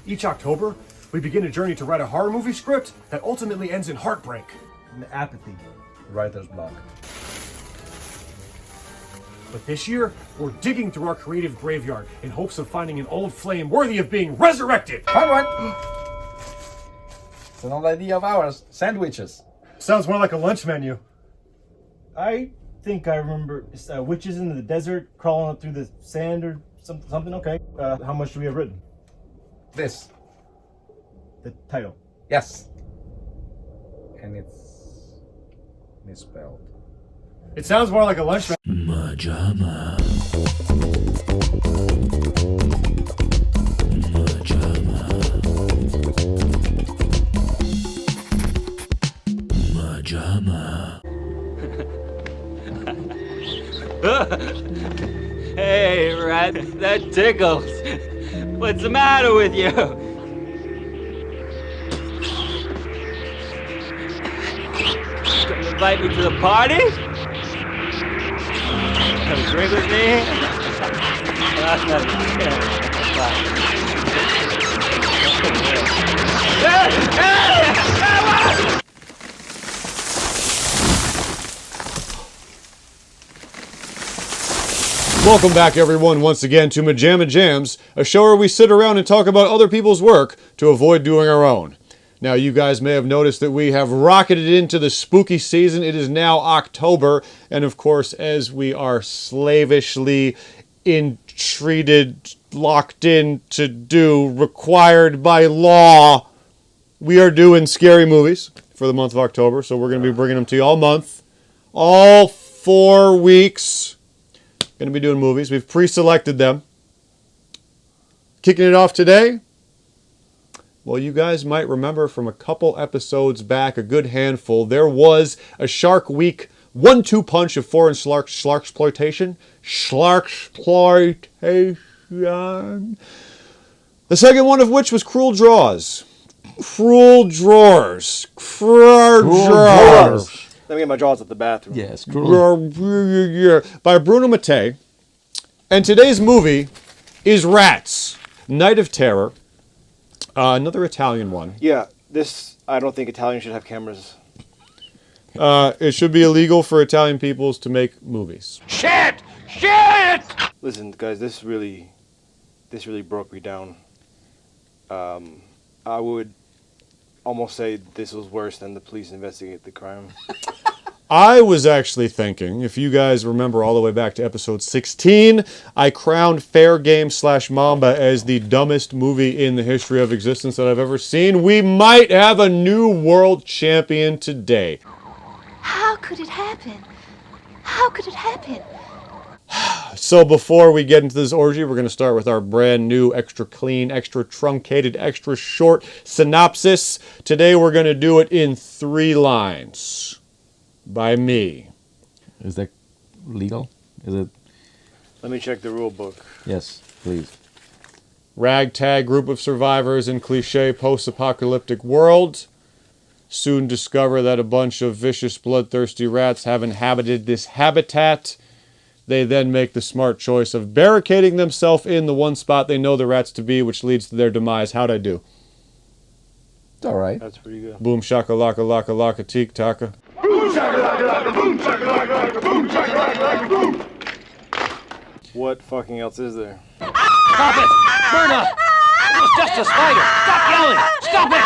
Each October, we begin a journey to write a horror movie script that ultimately ends in heartbreak. And apathy. Writer's block. But this year, we're digging through our creative graveyard in hopes of finding an old flame worthy of being resurrected. Fun one! It's an old idea of ours. Sandwiches. Sounds more like a lunch menu. I think I remember witches in the desert crawling up through the sand or something. Okay. How much do we have written? This. The title. Yes. And it's misspelled. It sounds more like a lunch menu. MaJaMa. MaJaMa. MaJaMa. Hey, rat, that tickles. What's the matter with you? Come invite me to the party? Have a drink with me? Welcome back, everyone, once again to MaJaMa Jams, a show where we sit around and talk about other people's work to avoid doing our own. Now, you guys may have noticed that we have rocketed into the spooky season. It is now October, and of course, as we are slavishly entreated, locked in to do, required by law, we are doing scary movies for the month of October, so we're going to be bringing them to you all month, all 4 weeks. Going to be doing movies. We've pre-selected them. Kicking it off today. Well, you guys might remember from a couple episodes back, a good handful, there was a Shark Week 1-2 punch of foreign schlarksploitation. Schlarksploitation. The second one of which was Cruel Draws. Cruel Drawers. Cruel Drawers. Let me get my jaws at the bathroom. Yes, cool. By Bruno Mattei. And today's movie is Rats, Night of Terror. Another Italian one. Yeah, I don't think Italians should have cameras. It should be illegal for Italian peoples to make movies. Shit! Shit! Listen, guys, this really broke me down. I would almost say this was worse than the police investigate the crime. I was actually thinking, if you guys remember all the way back to episode 16, I crowned Fair Game / Mamba as the dumbest movie in the history of existence that I've ever seen. We might have a new world champion today. How could it happen? How could it happen? So before we get into this orgy, we're going to start with our brand new, extra clean, extra truncated, extra short synopsis. Today we're going to do it in 3 lines. By me. Is that legal? Is it? Let me check the rule book. Yes, please. Ragtag group of survivors in cliché post-apocalyptic world soon discover that a bunch of vicious, bloodthirsty rats have inhabited this habitat. They then make the smart choice of barricading themselves in the one spot they know the rats to be, which leads to their demise. How'd I do? It's all right. That's pretty good. Boom shaka laka laka laka teek taka. Boom shakalaka boom shakalaka boom shakalaka boom. What fucking else is there? Stop it! Myrna! It was just a spider! Stop yelling! Stop it!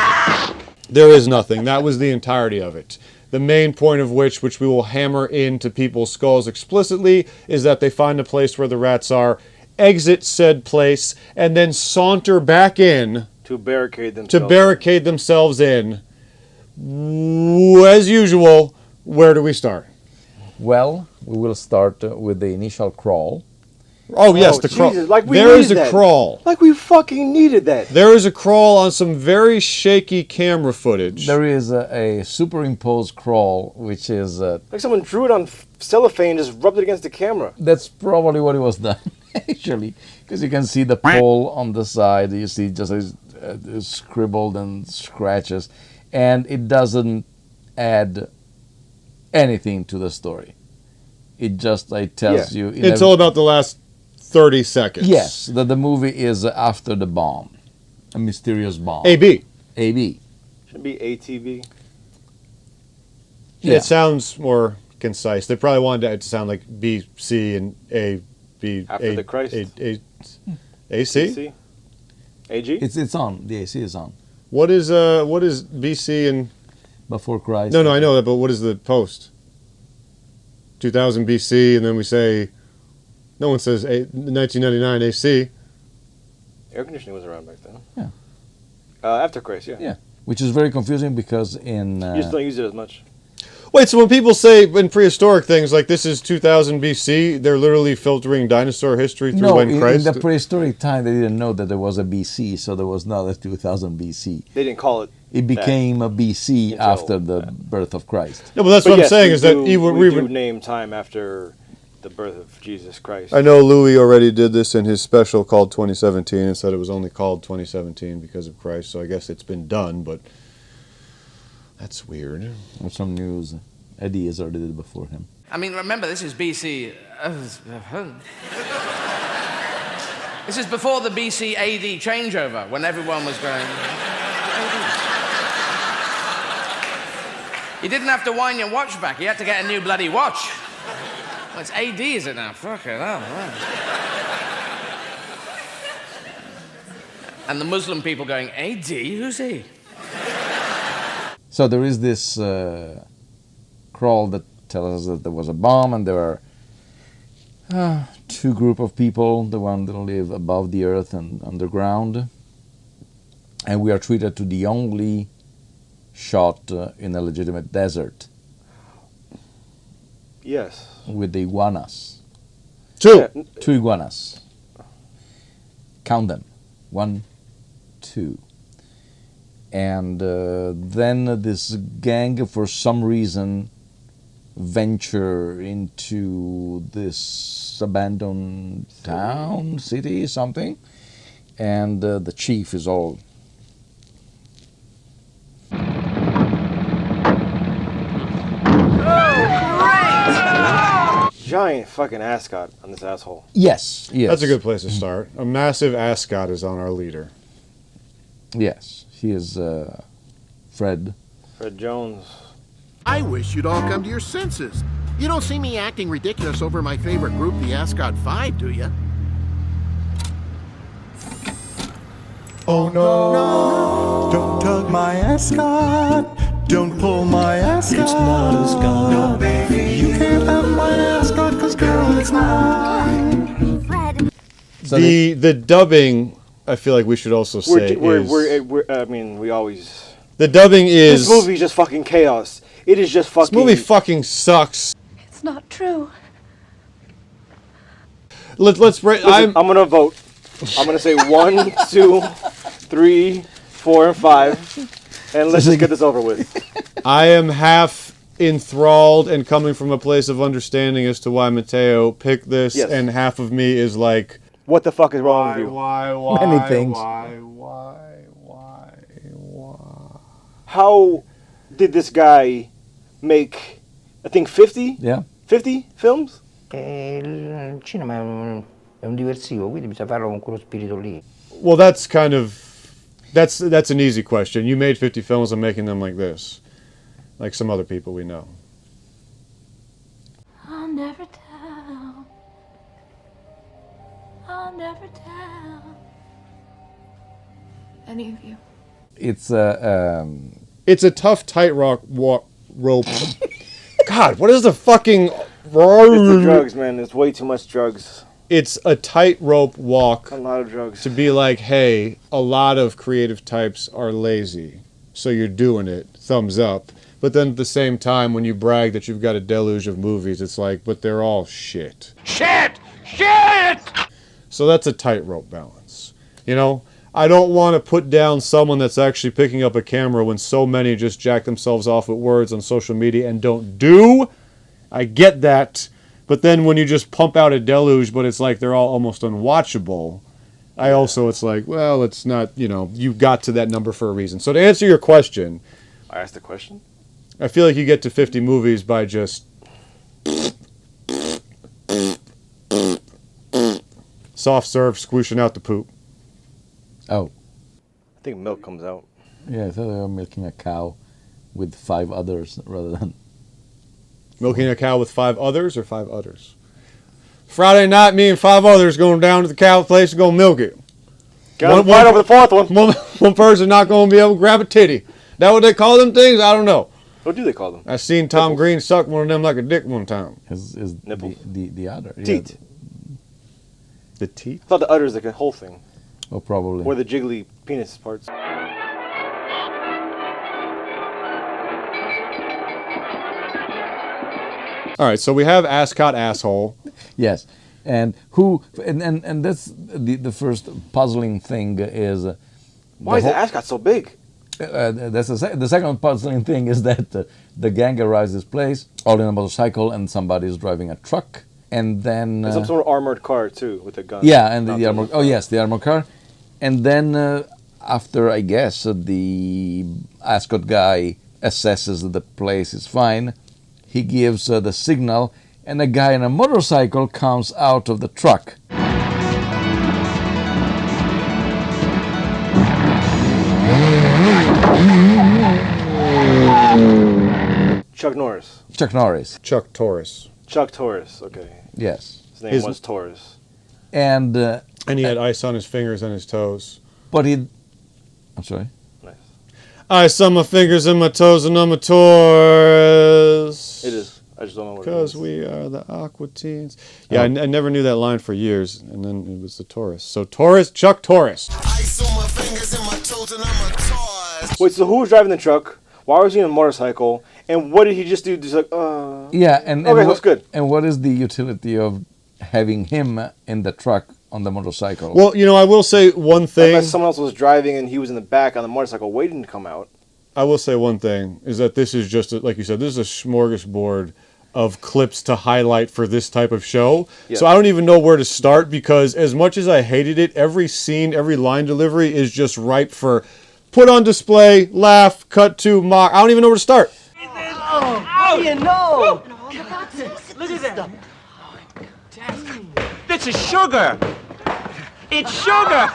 There is nothing. That was the entirety of it. The main point of which we will hammer into people's skulls explicitly, is that they find a place where the rats are, exit said place, and then saunter back in To barricade themselves. to barricade themselves in. As usual, where do we start? Well, we will start with the initial crawl. Oh yes, Oh, the crawl. Jesus, like we There is a needed that. crawl. Like we fucking needed that. There is a crawl on some very shaky camera footage. There is a superimposed crawl, which is Like someone drew it on cellophane and just rubbed it against the camera. that's probably what it was done actually, because you can see the pole on the side. You see just scribbled and scratches, and it doesn't add anything to the story. It just tells you Until about the last 30 seconds. yes, that the movie is after the bomb. A mysterious bomb. AB. AB. Should be ATB. Yeah. It sounds more concise. They probably wanted it to sound like B, C, and A, B, After the Christ. AC? C? AG? It's on. The AC is on. What is BC and... Before Christ. No, I know that, but what is the post? 2000 BC, and then we say... No one says 1999 AC. Air conditioning was around back then. Yeah. After Christ, yeah. Yeah. Which is very confusing because in... You just don't use it as much. Wait, so when people say in prehistoric things like this is 2000 BC, they're literally filtering dinosaur history through when Christ... in the prehistoric time, they didn't know that there was a BC, so there was not a 2000 BC. They didn't call it. It became a BC Until after the birth of Christ. No, but that's what I'm saying is that we do name time after the birth of Jesus Christ. I know Louis already did this in his special called 2017 and said it was only called 2017 because of Christ, so I guess it's been done, but that's weird. Or some news. Eddie has already did it before him. I mean, remember, this is BC. This is before the BC AD changeover, when everyone was going. You didn't have to wind your watch back. You had to get a new bloody watch. Well, it's AD, is it now? Fuck it. Oh, right. And the Muslim people going, AD? Who's he? So there is this crawl that tells us that there was a bomb and there are two group of people, the one that live above the earth and underground. And we are treated to the only shot in a legitimate desert. Yes. With the iguanas. Two iguanas. Count them. 1, 2. And then this gang, for some reason, venture into this abandoned town, city, something. And the chief is all... Giant fucking ascot on this asshole. Yes. That's a good place to start. A massive ascot is on our leader. Yes, he is Fred. Fred Jones. I wish you'd all come to your senses. You don't see me acting ridiculous over my favorite group, the Ascot 5, do you? Oh no, don't tug my ascot. Don't pull my ascot. It's not a Scot. No, baby. You can't have my ascot, cause girl, it's mine. Fred. So the dubbing, I feel like we should also say I mean, we always... The dubbing is... This movie is just fucking chaos. It is just fucking... This movie fucking sucks. It's not true. Let's break... I'm gonna vote. I'm gonna say 1, 2, 3, 4, and 5. And let's just get this over with. I am half enthralled and coming from a place of understanding as to why Mateo picked this, Yes. and half of me is like... What the fuck is wrong with you? Why? Many things. Why? How did this guy make, I think, 50? Yeah. 50 films? Il cinema è un diversivo, quindi bisogna farlo con quello spirito lì. Well, that's kind of... That's an easy question. You made 50 films, I'm making them like this. Like some other people we know. I'll never tell. I'll never tell any of you. It's a... It's a tough tightrope rope. God, what is the fucking... It's the drugs, man. There's way too much drugs. It's a tightrope walk. A lot of drugs. To be like, hey, a lot of creative types are lazy, so you're doing it, thumbs up. But then at the same time, when you brag that you've got a deluge of movies, it's like, but they're all shit. Shit! Shit! So that's a tightrope balance. You know, I don't want to put down someone that's actually picking up a camera when so many just jack themselves off with words on social media and don't do. I get that. But then when you just pump out a deluge, but it's like they're all almost unwatchable, it's like, well, it's not, you got to that number for a reason. So to answer your question... I asked the question? I feel like you get to 50 movies by just... soft serve, squooshing out the poop. Oh. think milk comes out. Yeah, I thought they were milking a cow with 5 others rather than... Milking a cow with 5 others or 5 udders? Friday night, me and 5 others going down to the cow place and going to milk it. Got to fight over the 4th one. One person not going to be able to grab a titty. That what they call them things? I don't know. What do they call them? I seen Tom Green suck one of them like a dick one time. Is the udder. Teat. Yeah. The teat? I thought the udder is like a whole thing. Oh, probably. Or the jiggly penis parts. All right, so we have Ascot asshole. Yes, and that's the first puzzling thing is. Why is the Ascot so big? That's the second puzzling thing is that the gang arrives at this place all in a motorcycle and somebody is driving a truck, and then And some sort of armored car too with a gun. yeah, and the armor. Oh yes, the armored car, and then after I guess the Ascot guy assesses that the place is fine. He gives the signal, and a guy on a motorcycle comes out of the truck. Chuck Norris. Chuck Norris. Chuck Torres. Chuck Torres. Okay. Yes. His name was Torres. And he had ice on his fingers and his toes. But I'm sorry. Ice on my fingers and my toes and on my Taurus. It is. I just don't know what it Because is. we are the Aqua Teens. Yeah, I never knew that line for years, and then it was the Taurus. So Taurus, Chuck Taurus. Ice on my fingers and my toes and I'm a Taurus. Wait, so who was driving the truck? Why was he on a motorcycle? And what did he just do? Just like, Yeah, and okay, that's good. And what is the utility of having him in the truck on the motorcycle? Well, I will say one thing. Unless someone else was driving and he was in the back on the motorcycle waiting to come out. I will say one thing, is that this is just, like you said, this is a smorgasbord of clips to highlight for this type of show. Yeah. So I don't even know where to start, because as much as I hated it, every scene, every line delivery is just ripe for put on display, laugh, cut to, mock. I don't even know where to start. Oh, you know! Look at that. This is sugar! It's sugar!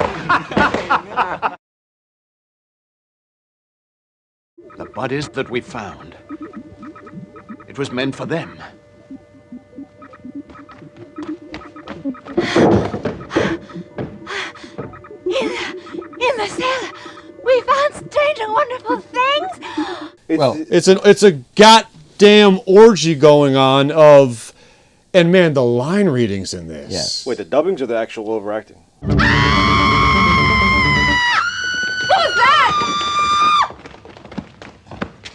The bodies that we found. It was meant for them. In the cellar, we found strange and wonderful things. It's a goddamn orgy going on of, and man, the line readings in this. Yes. Wait, the dubbings or the actual overacting? What was that?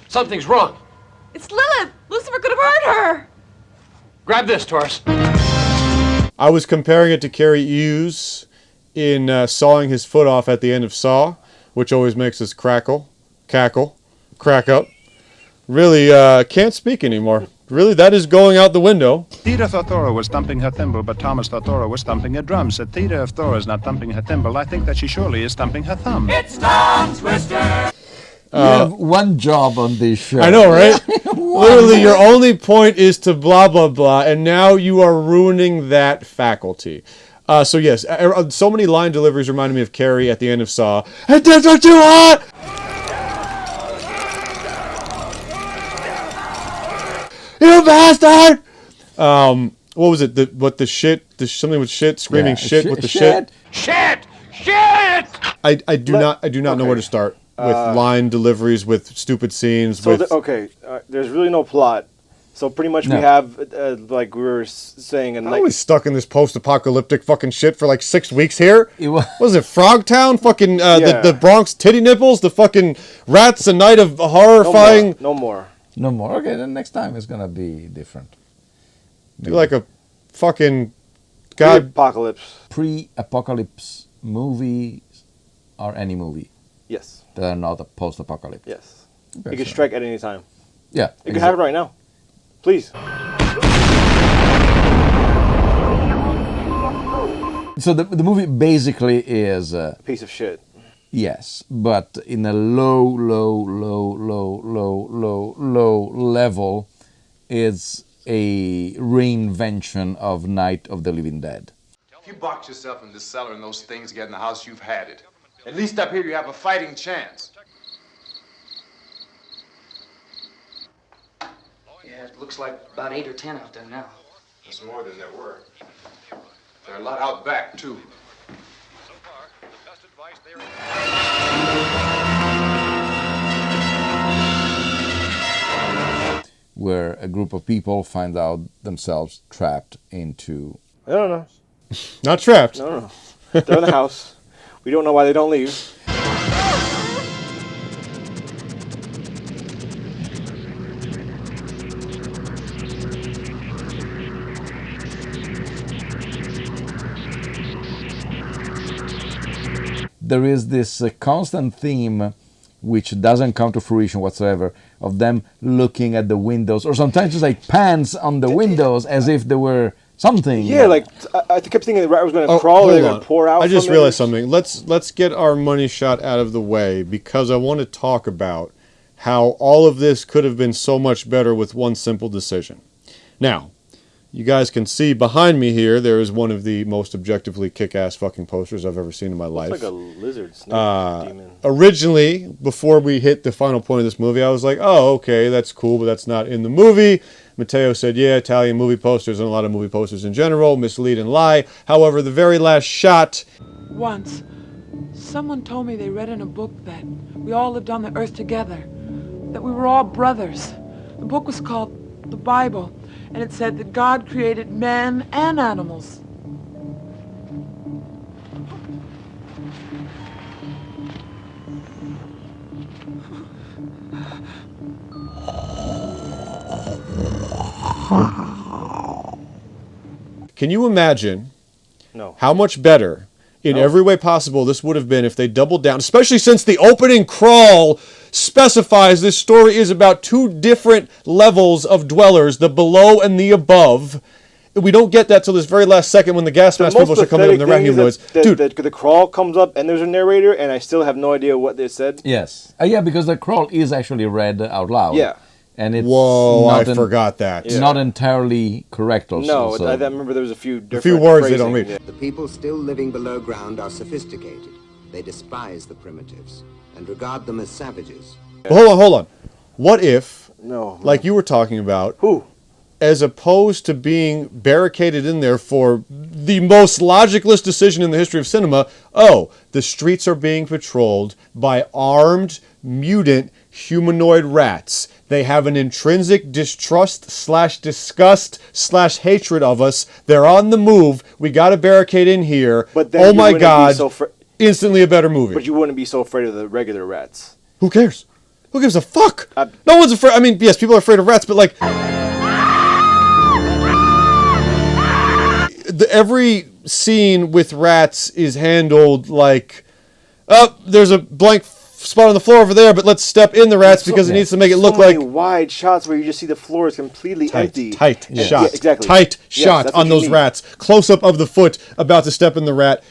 Something's wrong. It's Lilith. Lucifer could have hurt her. Grab this, Taurus. I was comparing it to Carrie Hughes in sawing his foot off at the end of Saw, which always makes us crack up. Really, can't speak anymore. Really, that is going out the window. Theda thought Thora was thumping her thimble, but Thomas thought Thora was thumping a drum. Said Theda, if Thora is not thumping her thimble, I think that she surely is thumping her thumb. It's Tongue Twister! You have one job on this show. I know, right? Literally, your only point is to blah, blah, blah, and now you are ruining that faculty. So yes, so many line deliveries reminded me of Carrie at the end of Saw. It doesn't too hot! You bastard! What was it? The shit? Something with shit? Screaming shit with the shit? Shit! Shit! I do not know where to start with line deliveries, with stupid scenes. So, with there's really no plot. So pretty much we have, like we were saying, I was stuck in this post-apocalyptic fucking shit for like 6 weeks here. Was it Frogtown? Fucking the Bronx titty nipples? The fucking rats? A night of horrifying... No more. Okay, then next time it's gonna be different. Do like a fucking... Pre-apocalypse movies or any movie. Yes. That are not a post-apocalypse. Yes. Okay, It could strike at any time. Yeah. It could happen right now. Please. So the movie basically is A piece of shit. yes, but in a low level, it's a reinvention of Night of the Living Dead. If you box yourself in this cellar and those things get in the house, you've had it. At least up here you have a fighting chance. Yeah, it looks like about 8 or 10 out there now. There's more than there were. There are a lot out back, too. Where a group of people find out themselves trapped into... I don't know. Not trapped. No. They're in the house. We don't know why they don't leave. There is this constant theme, which doesn't come to fruition whatsoever, of them looking at the windows, or sometimes just like pans on the windows as if there were something. Yeah, like I kept thinking the rat was going to crawl, or they were going to pour out. I just from realized it. something. Let's get our money shot out of the way, because I want to talk about how all of this could have been so much better with one simple decision. Now, you guys can see behind me here, there is one of the most objectively kick-ass fucking posters I've ever seen in my life. It's like a lizard snake demon. Originally, before we hit the final point of this movie, I was like, oh, okay, that's cool, but that's not in the movie. Matteo said, yeah, Italian movie posters and a lot of movie posters in general mislead and lie. However, the very last shot... Once, someone told me they read in a book that we all lived on the earth together, that we were all brothers. The book was called the Bible, and it said that God created men and animals. Can you imagine how much better, in every way possible, this would have been if they doubled down, especially since the opening crawl specifies this story is about two different levels of dwellers, the below and the above. We don't get that till this very last second when the gas mask people start coming up and the rat humanoids. Dude, the crawl comes up and there's a narrator, and I still have no idea what they said. Yes. Yeah, because the crawl is actually read out loud. Yeah. And it's I forgot that. It's not entirely correct also. No, so. I remember there was a few different few words phrasing. they don't read. Yeah. The people still living below ground are sophisticated. They despise the primitives and regard them as savages. But hold on. What if, like you were talking about, as opposed to being barricaded in there for the most logicless decision in the history of cinema, the streets are being patrolled by armed, mutant, humanoid rats. They have an intrinsic distrust/disgust/hatred of us. They're on the move. We got to barricade in here. But then oh you my wouldn't God. be so Instantly a better movie. But you wouldn't be so afraid of the regular rats. Who cares? Who gives a fuck? No one's afraid. I mean, yes, people are afraid of rats, but like... every scene with rats is handled like, there's a blank spot on the floor over there, but let's step in the rats because it needs to make it look like... So many wide shots where you just see the floor is completely empty. Tight shot. Yeah, exactly. Tight shot on those rats. Close up of the foot about to step in the rat.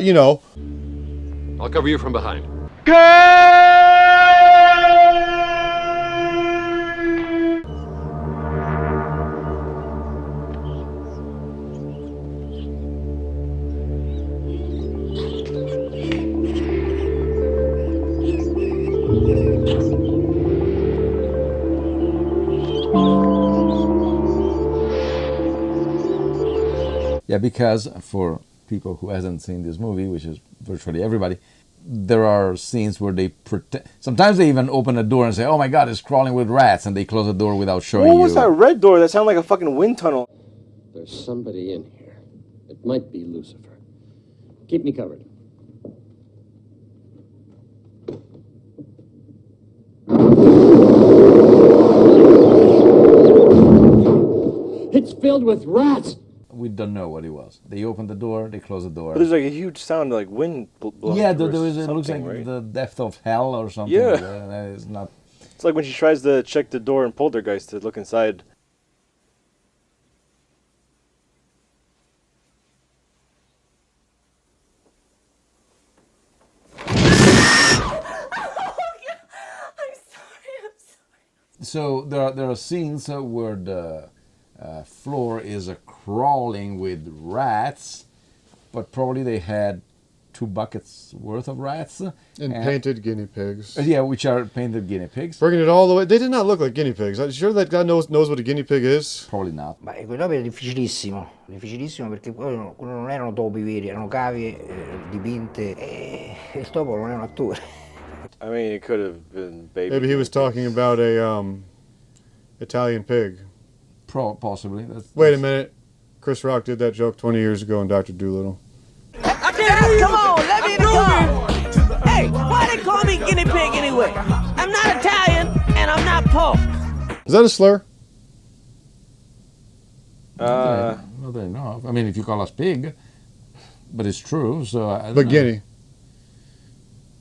You know. I'll cover you from behind. Yeah, because for people who hasn't seen this movie, which is virtually everybody, there are scenes where they pretend. Sometimes they even open a door and say, "Oh my God, it's crawling with rats," and they close the door without showing you. What was that red door? That sounded like a fucking wind tunnel. There's somebody in here. It might be Lucifer. Keep me covered. It's filled with rats. We don't know what it was. They opened the door, they closed the door. But there's like a huge sound like wind blowing. Yeah, there was. It looks like the depth of hell or something. Yeah, like that. It's not. It's like when she tries to check the door in Poltergeist to look inside. So there are scenes where the floor is crawling with rats, but probably they had 2 buckets worth of rats. And painted guinea pigs. Yeah, which are painted guinea pigs. Bringing it all the way. They did not look like guinea pigs. Are you sure that God knows what a guinnie pig is? Probably not. Beh, quell'opera è difficilissimo perché poi non erano topi veri, erano cavie dipinte e il topo non è un attore. I mean, it could have been baby. Maybe he was talking about a Italian pig. Possibly. Wait a minute. Chris Rock did that joke 20 years ago in Dr. Dolittle. I can't come on, let me go. Hey, why they call me guinea pig anyway? I'm not Italian and I'm not Pope. Is that a slur? Not that I know of. I mean, if you call us pig, but it's true, so I don't But know. guinea?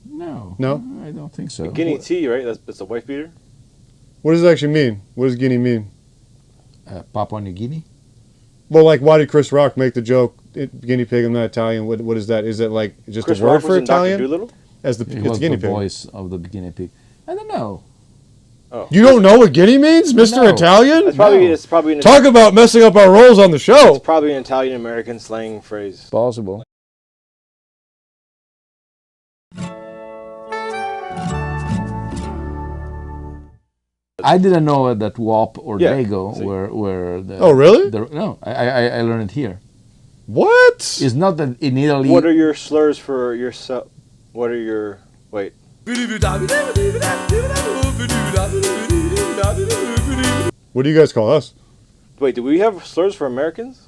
No. No? I don't think so. Guinea tea, right? That's a wife beater? What does it actually mean? What does guinea mean? Papua New Guinea? Well, like, why did Chris Rock make the joke, guinea pig, I'm not Italian? What is that? Is it like just Chris a word Rock for was in Dr. Italian? Dolittle? As the, He it's was guinea the pig. voice of the guinea pig. I don't know. Oh. You don't know what guinea means, Mr. No. Italian? It's probably an Talk about messing up our roles on the show. It's probably an Italian-American slang phrase. Possible. I didn't know that WAP or Yeah, Dago see. were the... Oh, really? No, I learned it here. What? It's not that in Italy... What are your slurs for yourself? What are your... Wait. What do you guys call us? Wait, do we have slurs for Americans?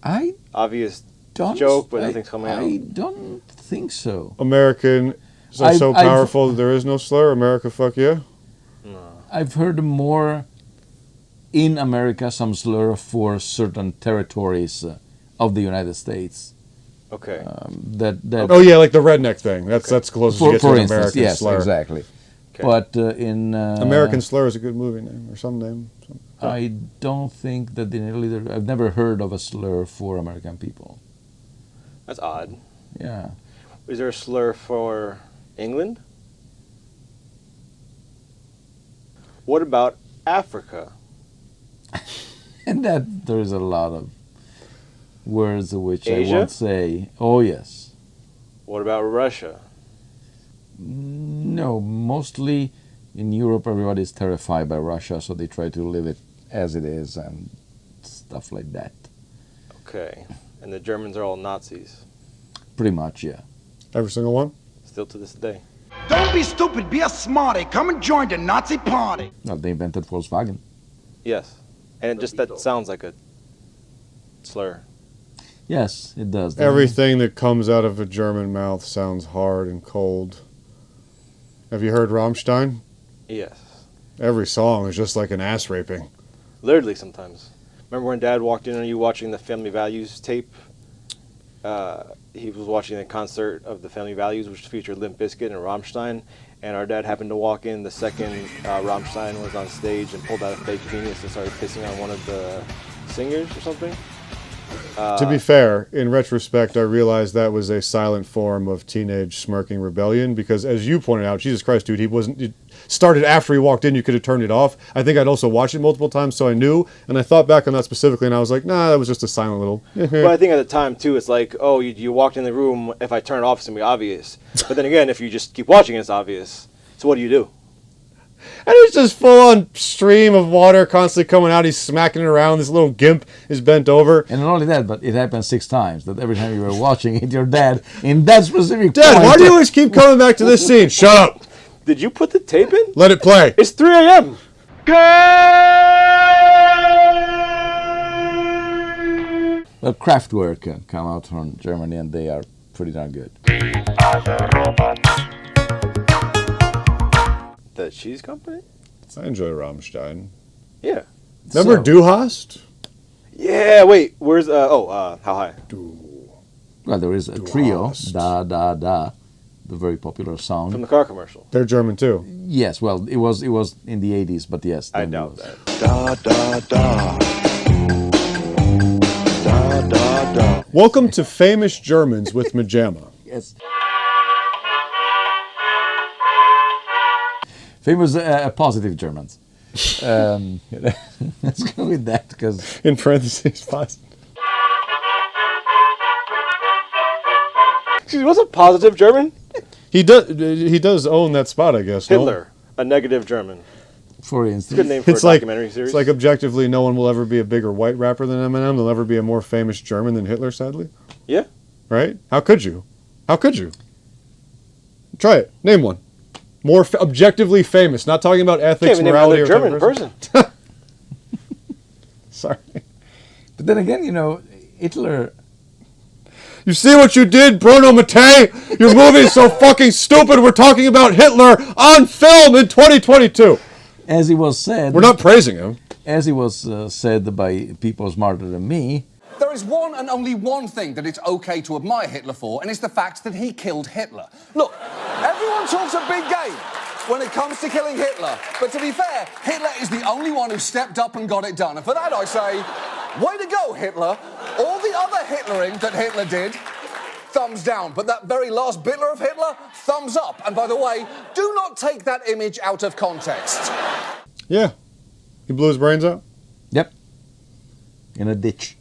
I Obvious don't... joke, but nothing's coming out. I don't think so. American are so powerful that there is no slur. America, fuck yeah. I've heard more in America some slur for certain territories of the United States. Okay. Oh yeah, like the redneck thing. That's closest you get to for an instance, American yes, slur. exactly. Okay. But in American Slur is a good movie name or some name. I don't think that in Italy I've never heard of a slur for American people. That's odd. Yeah. Is there a slur for England? What about Africa? And that there's a lot of words which Asia? I won't say. Oh yes. What about Russia? No, mostly in Europe everybody's terrified by Russia, so they try to live it as it is and stuff like that. Okay. And the Germans are all Nazis. Pretty much, yeah. Every single one? Still to this day. Don't be stupid, be a smarty. Come and join the Nazi party. Well, they invented Volkswagen. Yes. And it just that sounds like a slur. Yes, it does. Everything that comes out of a German mouth sounds hard and cold. Have you heard Rammstein? Yes. Every song is just like an ass raping. Literally sometimes. Remember when Dad walked in on you watching the Family Values tape? He was watching a concert of the Family Values, which featured Limp Bizkit and Rammstein, and our dad happened to walk in the second Rammstein was on stage and pulled out a fake penis and started pissing on one of the singers or something. To be fair, in retrospect, I realized that was a silent form of teenage smirking rebellion because, as you pointed out, Jesus Christ, dude, it started after he walked in. You could have turned it off. I think I'd also watched it multiple times, so I knew. And I thought back on that specifically, and I was like, nah, that was just a silent little. But I think at the time too, it's like, oh, you walked in the room. If I turn it off, it's gonna be obvious. But then again, if you just keep watching, it's obvious. So what do you do? And it's just full-on stream of water constantly coming out. He's smacking it around. This little gimp is bent over. And not only that, but it happened 6 times. That every time you were watching it, your dad, in that specific Dad, point, why do you always keep coming back to this scene? Shut up. Did you put the tape in? Let it play. It's 3 a.m. Well, Kraftwerk come out from Germany, and they are pretty darn good. The cheese company? I enjoy Rammstein. Yeah. Remember Du Hast? Yeah, wait, where's, how high? Well, there is a trio, Da Da Da, the very popular song. From the car commercial. They're German too. Yes, well, it was in the 80s, but yes. I doubt that. Da da da. Da da da. Welcome to Famous Germans with MaJaMa. Yes. Famous positive Germans. Let's go with that because in parentheses, positive. Excuse me, what's a positive German? He does own that spot, I guess. Hitler, a negative German. For instance. Good name for a documentary series. It's like objectively, no one will ever be a bigger white rapper than Eminem. There'll never be a more famous German than Hitler, sadly. Yeah. Right? How could you? How could you? Try it. Name one. More objectively famous. Not talking about ethics, morality, or German person. Sorry. But then again, you know, Hitler... You see what you did, Bruno Mattei? Your movie is so fucking stupid. We're talking about Hitler on film in 2022. As it was said... We're not praising him. As it was said by people smarter than me... There is one and only one thing that it's okay to admire Hitler for, and it's the fact that he killed Hitler. Look, everyone talks a big game when it comes to killing Hitler, but to be fair, Hitler is the only one who stepped up and got it done. And for that I say, way to go, Hitler. All the other Hitlering that Hitler did, thumbs down. But that very last bitler of Hitler, thumbs up. And by the way, do not take that image out of context. Yeah. He blew his brains out? Yep. In a ditch.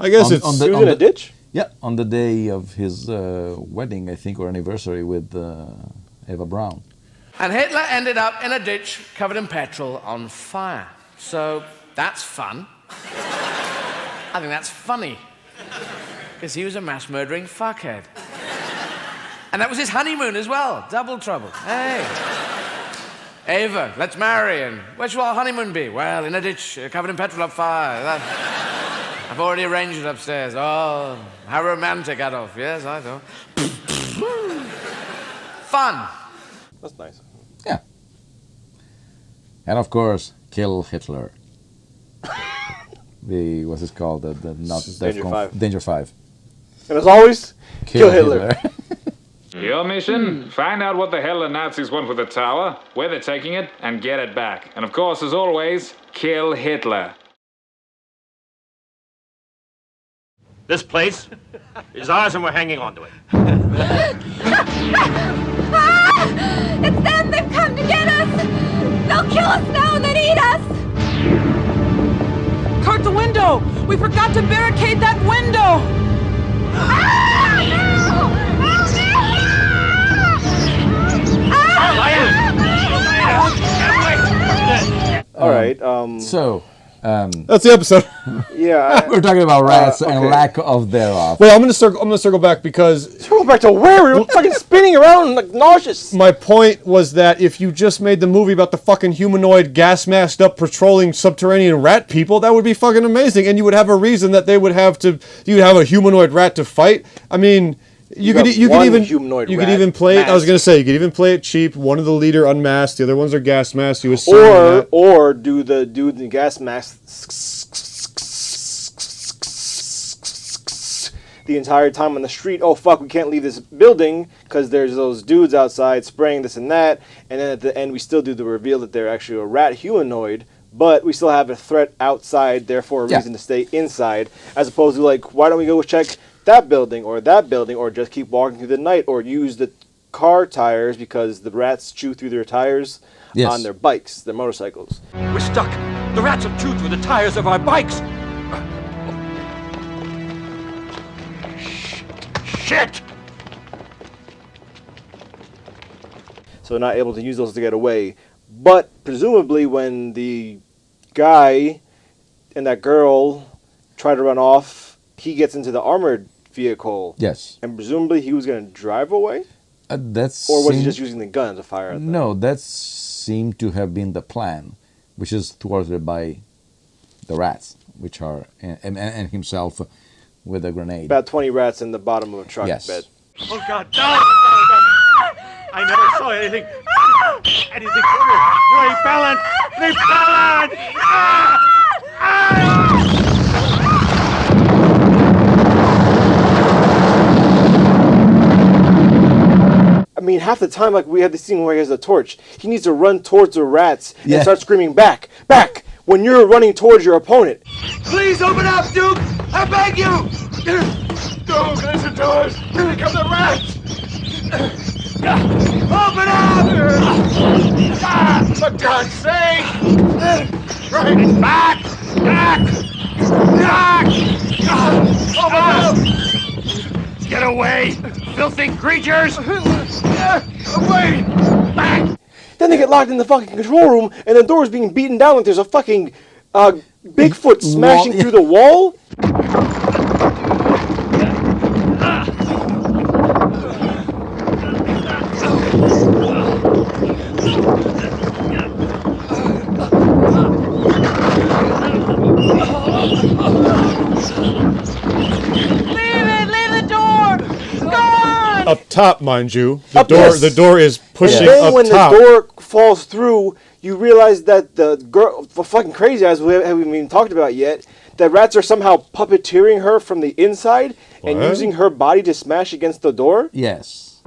I guess it's... He was in a ditch? Yeah, on the day of his wedding, I think, or anniversary with Eva Braun. And Hitler ended up in a ditch covered in petrol on fire. So that's fun. I think that's funny. Because he was a mass-murdering fuckhead. And that was his honeymoon as well. Double trouble. Hey. Eva, let's marry. And where shall our honeymoon be? Well, in a ditch covered in petrol on fire. I've already arranged it upstairs. Oh, how romantic, Adolf. Yes, I thought. Fun. That's nice. Yeah. And of course, kill Hitler. What's it called? The not Danger 5. Danger 5. And as always, kill Hitler. Your mission? Find out what the hell the Nazis want with the tower, where they're taking it, and get it back. And of course, as always, kill Hitler. This place is ours and we're hanging on to it. It's them! They've come to get us! They'll kill us now and then eat us! Kurt, the window! We forgot to barricade that window! All right. So... that's the episode. Yeah, we're talking about rats and lack of thereof. Well, I'm gonna circle back because circle back to where we were fucking spinning around like nauseous. My point was that if you just made the movie about the fucking humanoid, gas-masked up, patrolling subterranean rat people, that would be fucking amazing, and you would have a reason that they would have to. You'd have a humanoid rat to fight. I mean. You could even play it. I was gonna say you could even play it cheap. One of the leader unmasked, the other ones are gas masked. You or do the dude in the gas mask the entire time on the street. Oh fuck, we can't leave this building because there's those dudes outside spraying this and that. And then at the end, we still do the reveal that they're actually a rat humanoid. But we still have a threat outside, therefore a reason to stay inside. As opposed to like, why don't we go check that building, or just keep walking through the night, or use the car tires because the rats chew through their tires on their bikes, their motorcycles. We're stuck. The rats have chewed through the tires of our bikes. Shit! So they're not able to use those to get away. But presumably when the guy and that girl try to run off, he gets into the armored vehicle. Yes. And presumably he was going to drive away? Or was he just using the gun to fire at them? No, that seemed to have been the plan, which is thwarted by the rats, which are, and himself with a grenade. About 20 rats in the bottom of a truck bed. Oh God, no! Oh, God. I never saw anything repellent! Repellent! Ah! Ah! I mean, half the time, like, we have the scene where he has a torch. He needs to run towards the rats and start screaming, back, back, when you're running towards your opponent. Please open up, Duke! I beg you! Duke, listen to us! Here come the rats! Open up! For God's sake! Right, back! Back! Back! Open up! Get away! Filthy creatures! Away! Back! Then they get locked in the fucking control room, and the door's being beaten down like there's a fucking Bigfoot smashing through the wall. Up top, mind you. The door is pushing and then up when top. the door falls through, you realize that the girl, fucking crazy as we haven't even talked about yet, that rats are somehow puppeteering her from the inside and What? using her body to smash against the door. Yes.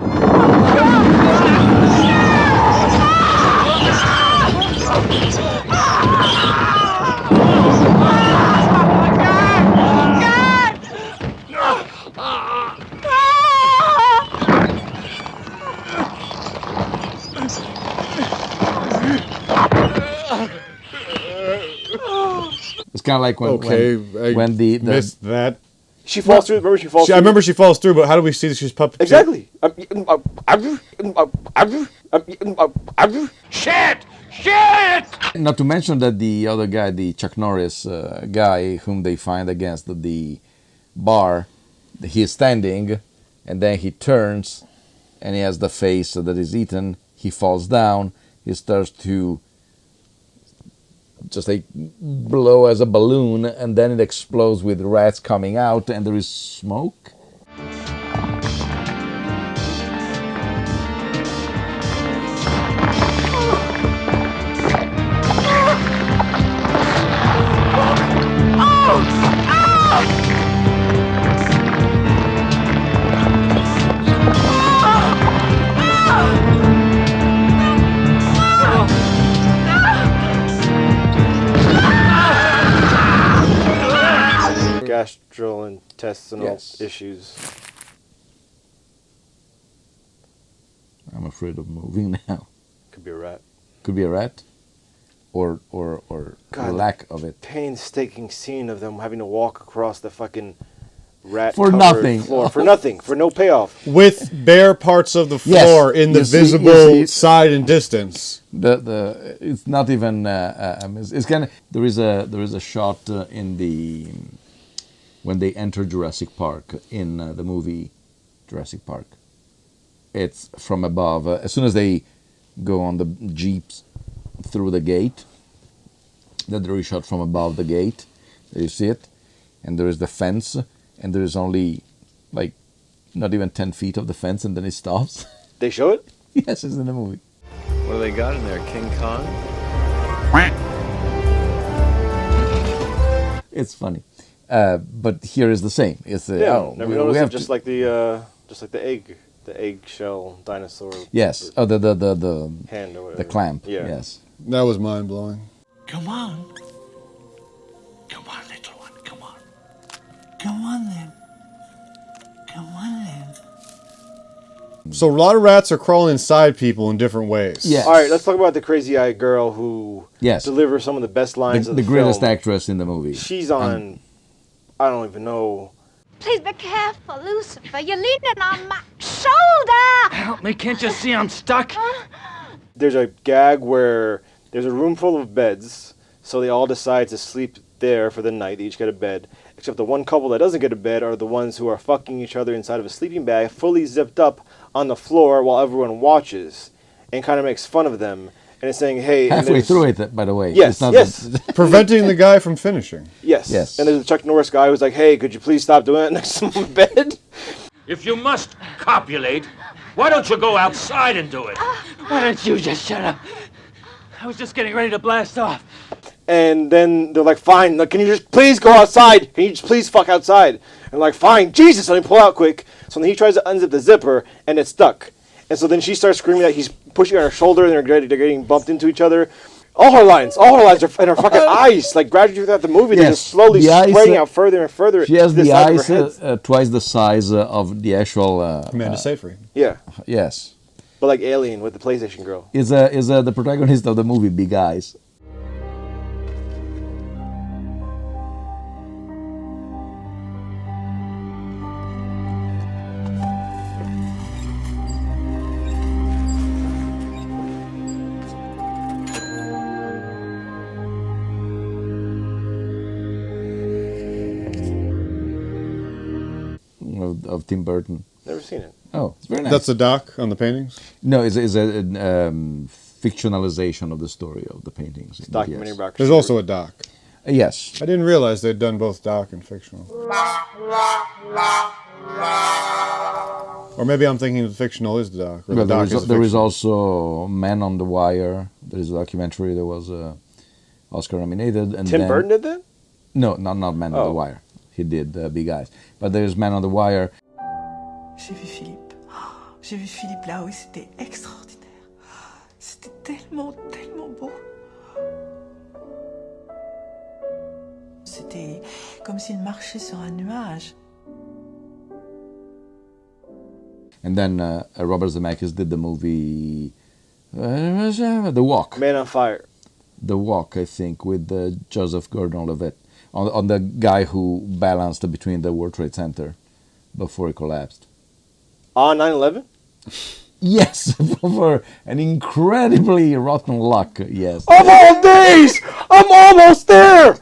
It's kind of like when the missed that. She falls through. Remember, she falls through. I remember she falls through, but how do we see that she's puppeteering? Exactly. Shit! Shit! Not to mention that the other guy, the Chuck Norris guy, whom they find against the bar, he is standing, and then he turns, and he has the face that is eaten. He falls down. He starts to just like blow as a balloon, and then it explodes with rats coming out, and there is smoke. Gastrointestinal issues. I'm afraid of moving now. Could be a rat. Could be a rat, or God, the lack of it. Painstaking scene of them having to walk across the fucking rat For nothing. floor for nothing, for no payoff. With bare parts of the floor in the visible side and distance. The it's not even it's kind of there is a shot in the when they enter Jurassic Park in the movie Jurassic Park. It's from above. As soon as they go on the jeeps through the gate, that there is shot from above the gate. You see it, and there is the fence, and there is only like not even 10 feet of the fence, and then it stops. They show it? Yes, it's in the movie. What do they got in there? King Kong? It's funny, but here is the same. It's Never noticed it. just Like the eggshell dinosaur. Yes. Oh, the hand or whatever. the clamp. Yeah. Yes. That was mind blowing. Come on. Come on, little one. Come on. Come on then. Come on then. So a lot of rats are crawling inside people in different ways. Yes. All right, let's talk about the crazy-eyed girl who Yes. delivers some of the best lines of the greatest film. actress in the movie. She's on, I don't even know. Please be careful, Lucifer. You're leaning on my shoulder. Help me, can't you see I'm stuck? There's a gag where there's a room full of beds, so they all decide to sleep there for the night. They each get a bed, except the one couple that doesn't get a bed are the ones who are fucking each other inside of a sleeping bag, fully zipped up on the floor while everyone watches, and kind of makes fun of them. And it's saying, hey... Halfway through it, by the way. Yes, It's not yes. Preventing the guy from finishing. Yes. Yes. And there's a Chuck Norris guy who's like, hey, could you please stop doing that next to my bed? If you must copulate, why don't you go outside and do it? Why don't you just shut up? I was just getting ready to blast off. And then they're like, fine, can you just please go outside? Can you just please fuck outside? And like, fine, Jesus, let me pull out quick. So then he tries to unzip the zipper, and it's stuck. And so then she starts screaming that he's pushing on her shoulder, and they're getting bumped into each other. All her lines are in her fucking eyes. Like gradually throughout the movie, they're just slowly spreading out further and further. She has to the side of her eyes head. twice the size of the actual... Amanda Seyfried. Yeah. Yes. But like Alien with the PlayStation girl. Is the protagonist of the movie Big Eyes. Tim Burton. Never seen it. Oh, it's very nice. That's a doc on the paintings? No, it's a fictionalization of the story of the paintings. It's documentary about There's also a doc. Yes. I didn't realize they'd done both doc and fictional. Or maybe I'm thinking the fictional is the doc. Or Well, the doc is there is also Man on the Wire. There is a documentary that was Oscar nominated. And Tim Burton did that? No, not Man on the Wire. He did Big Eyes. But there's Man on the Wire. J'ai vu Philippe. J'ai vu Philippe là-haut et c'était extraordinaire. C'était tellement, tellement beau. C'était comme s'il marchait sur un nuage. And then Robert Zemeckis did the movie The Walk. Man on Fire. The Walk, I think, with Joseph Gordon-Levitt on the guy who balanced between the World Trade Center before it collapsed. On 9/11? Yes, for an incredibly rotten luck, yes. Of all days! I'm almost there!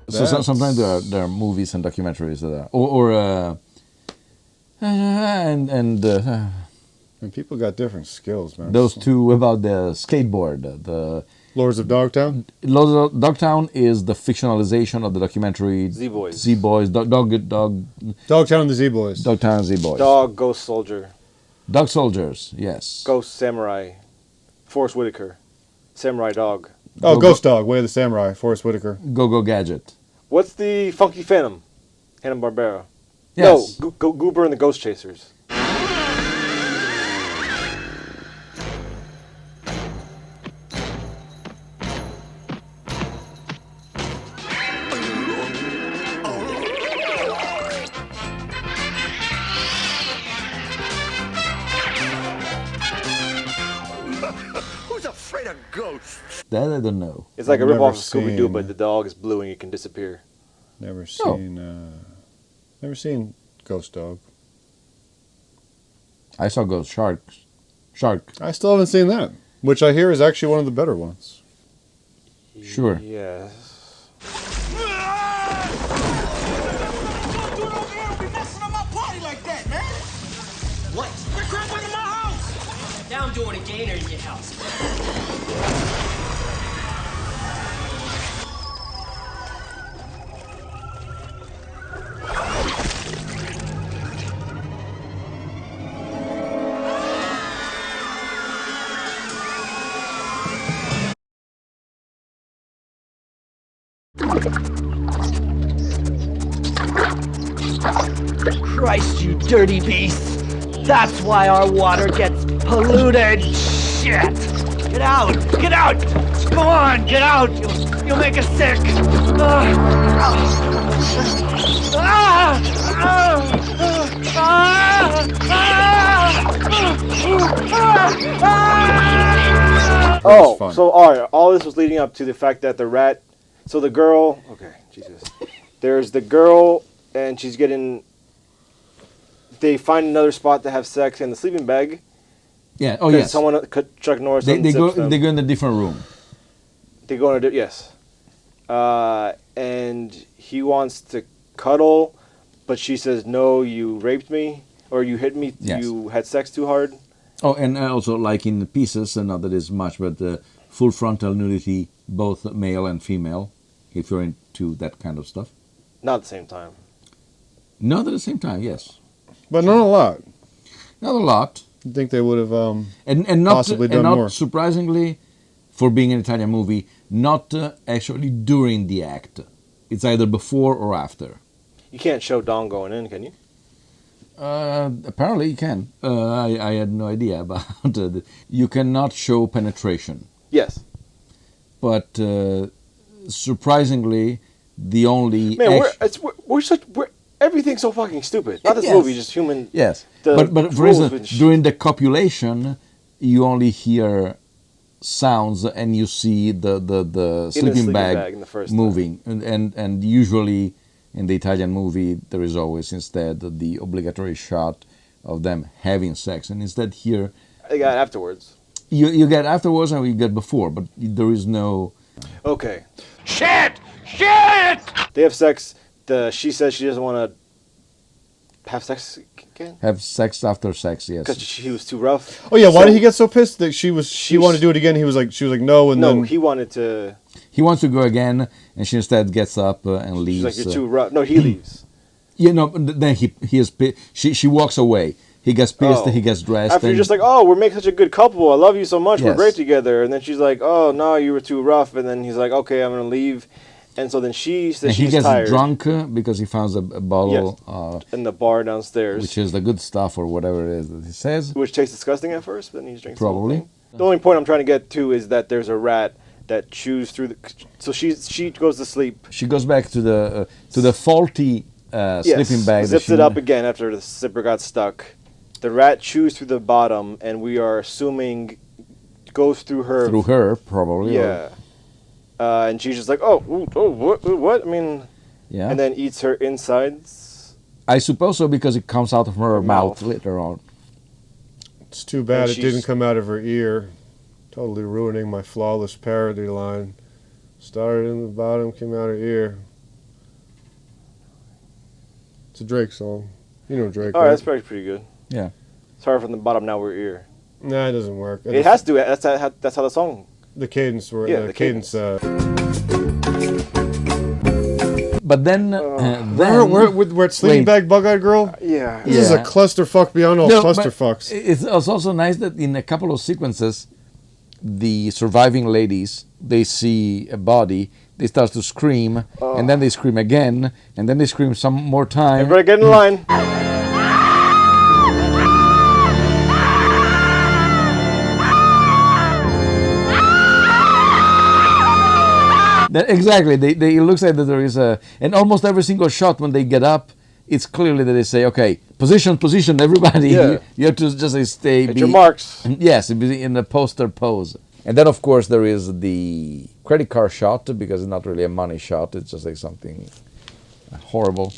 So sometimes there are movies and documentaries that are, and people got different skills, man. Those two about the skateboard, the Lords of Dogtown. Lords of Dogtown is the fictionalization of the documentary Z-Boys. Z-Boys, Dogtown and the Z-Boys. Dogtown and Z-Boys. Dog, Ghost Soldier. Dog Soldiers, yes. Ghost Samurai. Forrest Whitaker. Samurai Dog. Oh, Ghost Dog, Way of the Samurai, Forrest Whitaker. Go Gadget. What's the Funky Phantom? Hanna-Barbera. Yes. No, Goober and the Ghost Chasers. Who's afraid of ghosts? That I don't know. It's like I've a ripoff of never Scooby-Doo, seen- but the dog is blue and it can disappear. Never seen Ghost Dog. I saw Ghost Shark. I still haven't seen that, which I hear is actually one of the better ones. Sure. Yes. What? They're crapping in my house! Now I'm doing a gainer in your house. Christ, you dirty beasts! That's why our water gets polluted! Shit! Get out! Get out! Go on, get out! You'll make us sick! Oh, so alright, all this was leading up to the fact that the rat, so the girl, okay, Jesus. There's the girl, and she's getting, they find another spot to have sex in the sleeping bag. Yeah, oh yes. Someone, Chuck Norris, They go unzips them. they go in a different room. They go in a, yes. And he wants to cuddle, but she says, no, you raped me, or you hit me, Yes. you had sex too hard. Oh, and also like in pieces, and not that is much, but full frontal nudity, both male and female, if you're into that kind of stuff. Not at the same time. Not at the same time, yes. But not a lot. Not a lot. I think they would have and not, possibly done and not more. surprisingly, for being an Italian movie, not actually during the act. It's either before or after. You can't show Dong going in, can you? Apparently you can. I had no idea about it. You cannot show penetration. Yes. But surprisingly, the only... Man, we're everything's so fucking stupid. Not this Yes. movie, just human... Yes. the But for rules instance, with during the copulation, you only hear sounds and you see the sleeping bag in the first moving. And usually in the Italian movie, there is always instead the obligatory shot of them having sex, and instead here They got afterwards. you get afterwards and you get before, but there is no. Okay. Shit! Shit! They have sex. She says she doesn't want to have sex again. Have sex after sex, yes. Because she was too rough. Oh yeah, why did he get so pissed that she wanted to do it again? She was like no, and then he wanted to. He wants to go again, and she instead gets up and leaves. She's like, you're too rough. No, he leaves. Then he is she walks away. He gets pissed. He gets dressed. After you're just like, oh, we're making such a good couple. I love you so much. We're Yes. great together. And then she's like, oh no, you were too rough. And then he's like, okay, I'm gonna leave. And so then she says and she's he gets tired. drunk because he finds a bottle in the bar downstairs, which is the good stuff or whatever it is that he says. which tastes disgusting at first, but then he drinks. Probably. The whole thing. The only point I'm trying to get to is that there's a rat that chews through the. So she goes to sleep. She goes back to the faulty sleeping bag. Zips it up again after the zipper got stuck. The rat chews through the bottom, and we are assuming goes through her. Through her, probably. Yeah. And she's just like, what? I mean, Yeah. And then eats her insides. I suppose so because it comes out of her mouth later on. It's too bad And it didn't come out of her ear. Totally ruining my flawless parody line. Started in the bottom, came out her ear. It's a Drake song. You know Drake. Oh, right? that's probably pretty good. Yeah. Started from the bottom, now we're ear. Nah, it doesn't work. It has to. That's how the song. The cadence. Yeah, the cadence. But then, we're at Sleeping Bag Bug-Eyed Girl? Yeah. This is a clusterfuck beyond all clusterfucks. It's also nice that in a couple of sequences, the surviving ladies, they see a body, they start to scream, and then they scream again, and then they scream some more time. Everybody get in line. Exactly. It looks like that there is and almost every single shot when they get up, it's clearly that they say, okay, position, everybody. Yeah. You have to just stay. Hit your marks. Yes, be in the poster pose. And then, of course, there is the credit card shot, because it's not really a money shot. It's just like something horrible.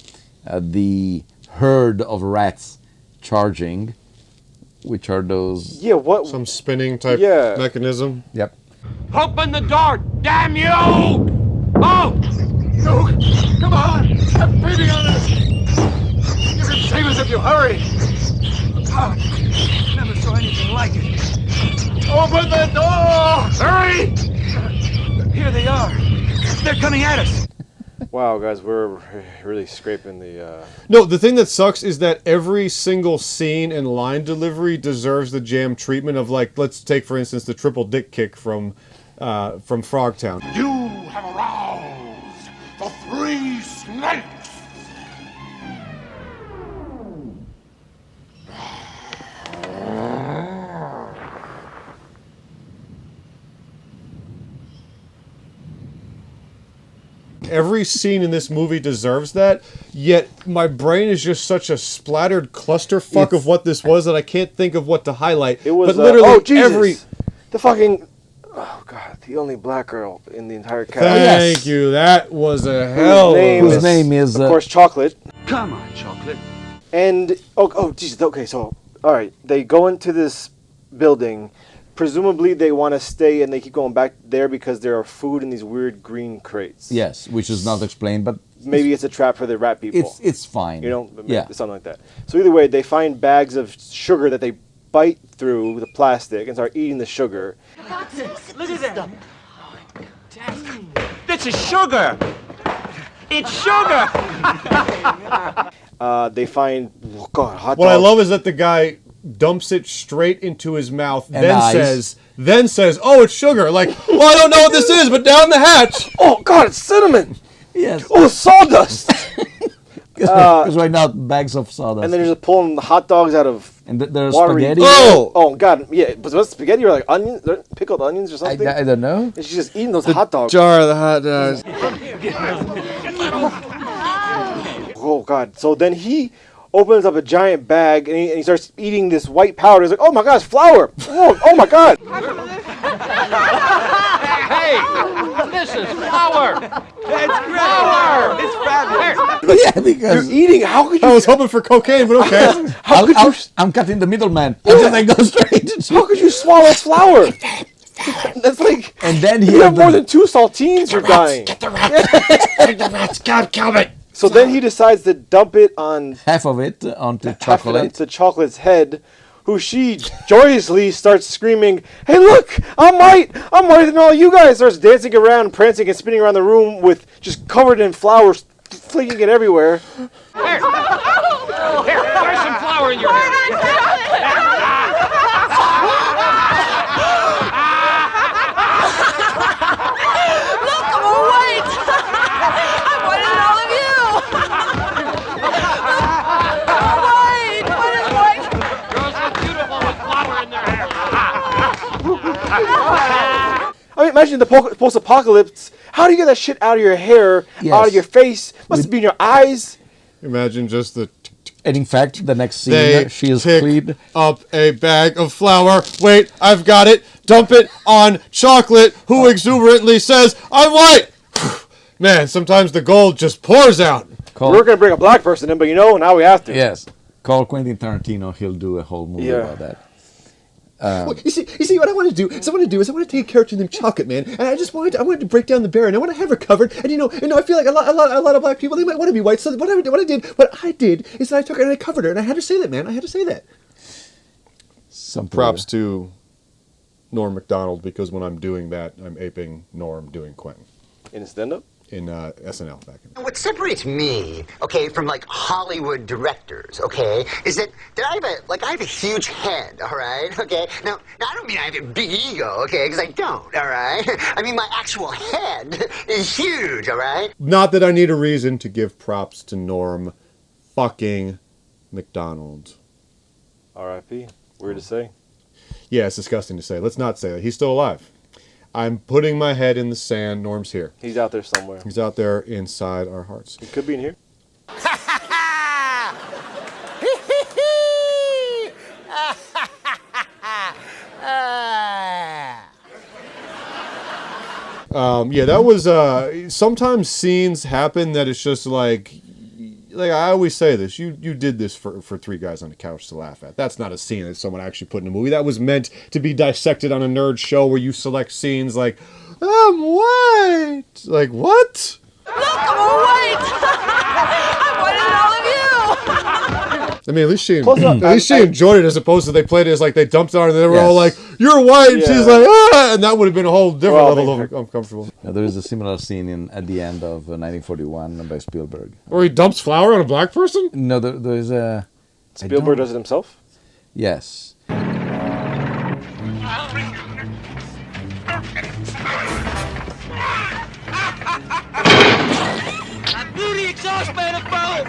The herd of rats charging, which are those... Yeah, what? Some spinning type mechanism. Yep. Open the door, damn you! Oh! Luke, come on! Have pity on us! You can save us if you hurry! God, never saw anything like it. Open the door! Hurry! Here they are. They're coming at us. Wow, guys, we're really scraping the... No, the thing that sucks is that every single scene and line delivery deserves the jam treatment of, like, let's take, for instance, the triple dick kick from Frogtown. You have aroused the three snakes! Every scene in this movie deserves that, yet my brain is just such a splattered clusterfuck of what this was that I can't think of what to highlight. It was, but literally oh, Jesus. every... The fucking... Oh, God, the only black girl in the entire cast. Thank you, that was a hell. Whose name is... Of course, Chocolate. Come on, Chocolate. And, oh, Jesus, okay, so, all right, they go into this building. Presumably they want to stay and they keep going back there because there are food in these weird green crates. Yes, which is not explained, but... Maybe it's a trap for the rat people. It's fine. You know? Yeah. Something like that. So either way, they find bags of sugar that they bite through the plastic and start eating the sugar. Look at that. This is sugar. It's sugar. They find, oh God, hot What I dogs. love is that the guy dumps it straight into his mouth, And then eyes. says, oh, it's sugar. Like, well, I don't know what this is, but down the hatch. Oh, God, it's cinnamon. Yes. Oh, sawdust. Because right now, bags of sawdust. And then they're just pulling the hot dogs out of And there's watery... spaghetti. Oh, God, yeah. But was it spaghetti or like onions, pickled onions or something? I don't know. And she's just eating those hot dogs. Jar of the hot dogs. Oh, God. So then he opens up a giant bag and he starts eating this white powder. He's like, oh, my God, it's flour. Oh my God. Hey, this delicious. Flour. It's flour. It's fabulous. Yeah, because You're eating. How could you? I was hoping for cocaine, but okay. How could you? I'm cutting the middleman. And then they go straight to How could you swallow flour? That's like. And then you have more than 2 saltines. You're dying. Get the rats. Get the rats. God, kill it. So then he decides to dump it on half of it onto half chocolate. it onto Chocolate's head, who she joyously starts screaming, "Hey, look! I'm whiter than all you guys!" Starts dancing around, prancing and spinning around the room with just covered in flowers, flinging it everywhere. Here, there's some flour in your hair. Look, I'm all white. I'm whiter than all of you. I'm white. White. Girls look beautiful with flour in their hair. I mean, imagine the post-apocalypse. How do you get that shit out of your hair, out of your face? Must be in your eyes. Imagine just the. And in fact, the next scene, They she is pick clean. up a bag of flour. Wait, I've got it. Dump it on Chocolate, who exuberantly says, "I'm white." Man, sometimes the gold just pours out. We were gonna bring a black person in, but now we have to. Yes, call Quentin Tarantino. He'll do a whole movie about that. Well, you see, what I want to do is I want to take a character named Chocolate Man, and I wanted to break down the bear, and I want to have her covered. And I feel like a lot of black people, they might want to be white. So what I did is that I took her and I covered her, and I had to say that, man. I had to say that. Some props to Norm Macdonald, because when I'm doing that, I'm aping Norm doing Quentin. In stand-up? In SNL back in. What separates me, okay, from like Hollywood directors, okay, is that I have a huge head, all right, okay. Now I don't mean I have a big ego, okay, because I don't, all right. I mean my actual head is huge, all right. Not that I need a reason to give props to Norm fucking Macdonald. R.I.P. Weird to say. Yeah, it's disgusting to say. Let's not say that. He's still alive. I'm putting my head in the sand. Norm's here. He's out there somewhere. He's out there inside our hearts. He could be in here. Yeah, that was, sometimes scenes happen that it's just like I always say this, you did this for 3 guys on the couch to laugh at. That's not a scene that someone actually put in a movie. That was meant to be dissected on a nerd show where you select scenes like, I'm white. Like, what? Look, I'm all white. I'm whiter than all of you. I mean, at least she enjoyed it, as opposed to they played it as like they dumped it on her and they were all like, "You're white," and she's like, "Ah," and that would have been a whole different level of uncomfortable. Now, there is a similar scene at the end of 1941 by Spielberg. Where he dumps flour on a black person? No, there is a... Spielberg does it himself? Yes. I blew the exhaust fan above.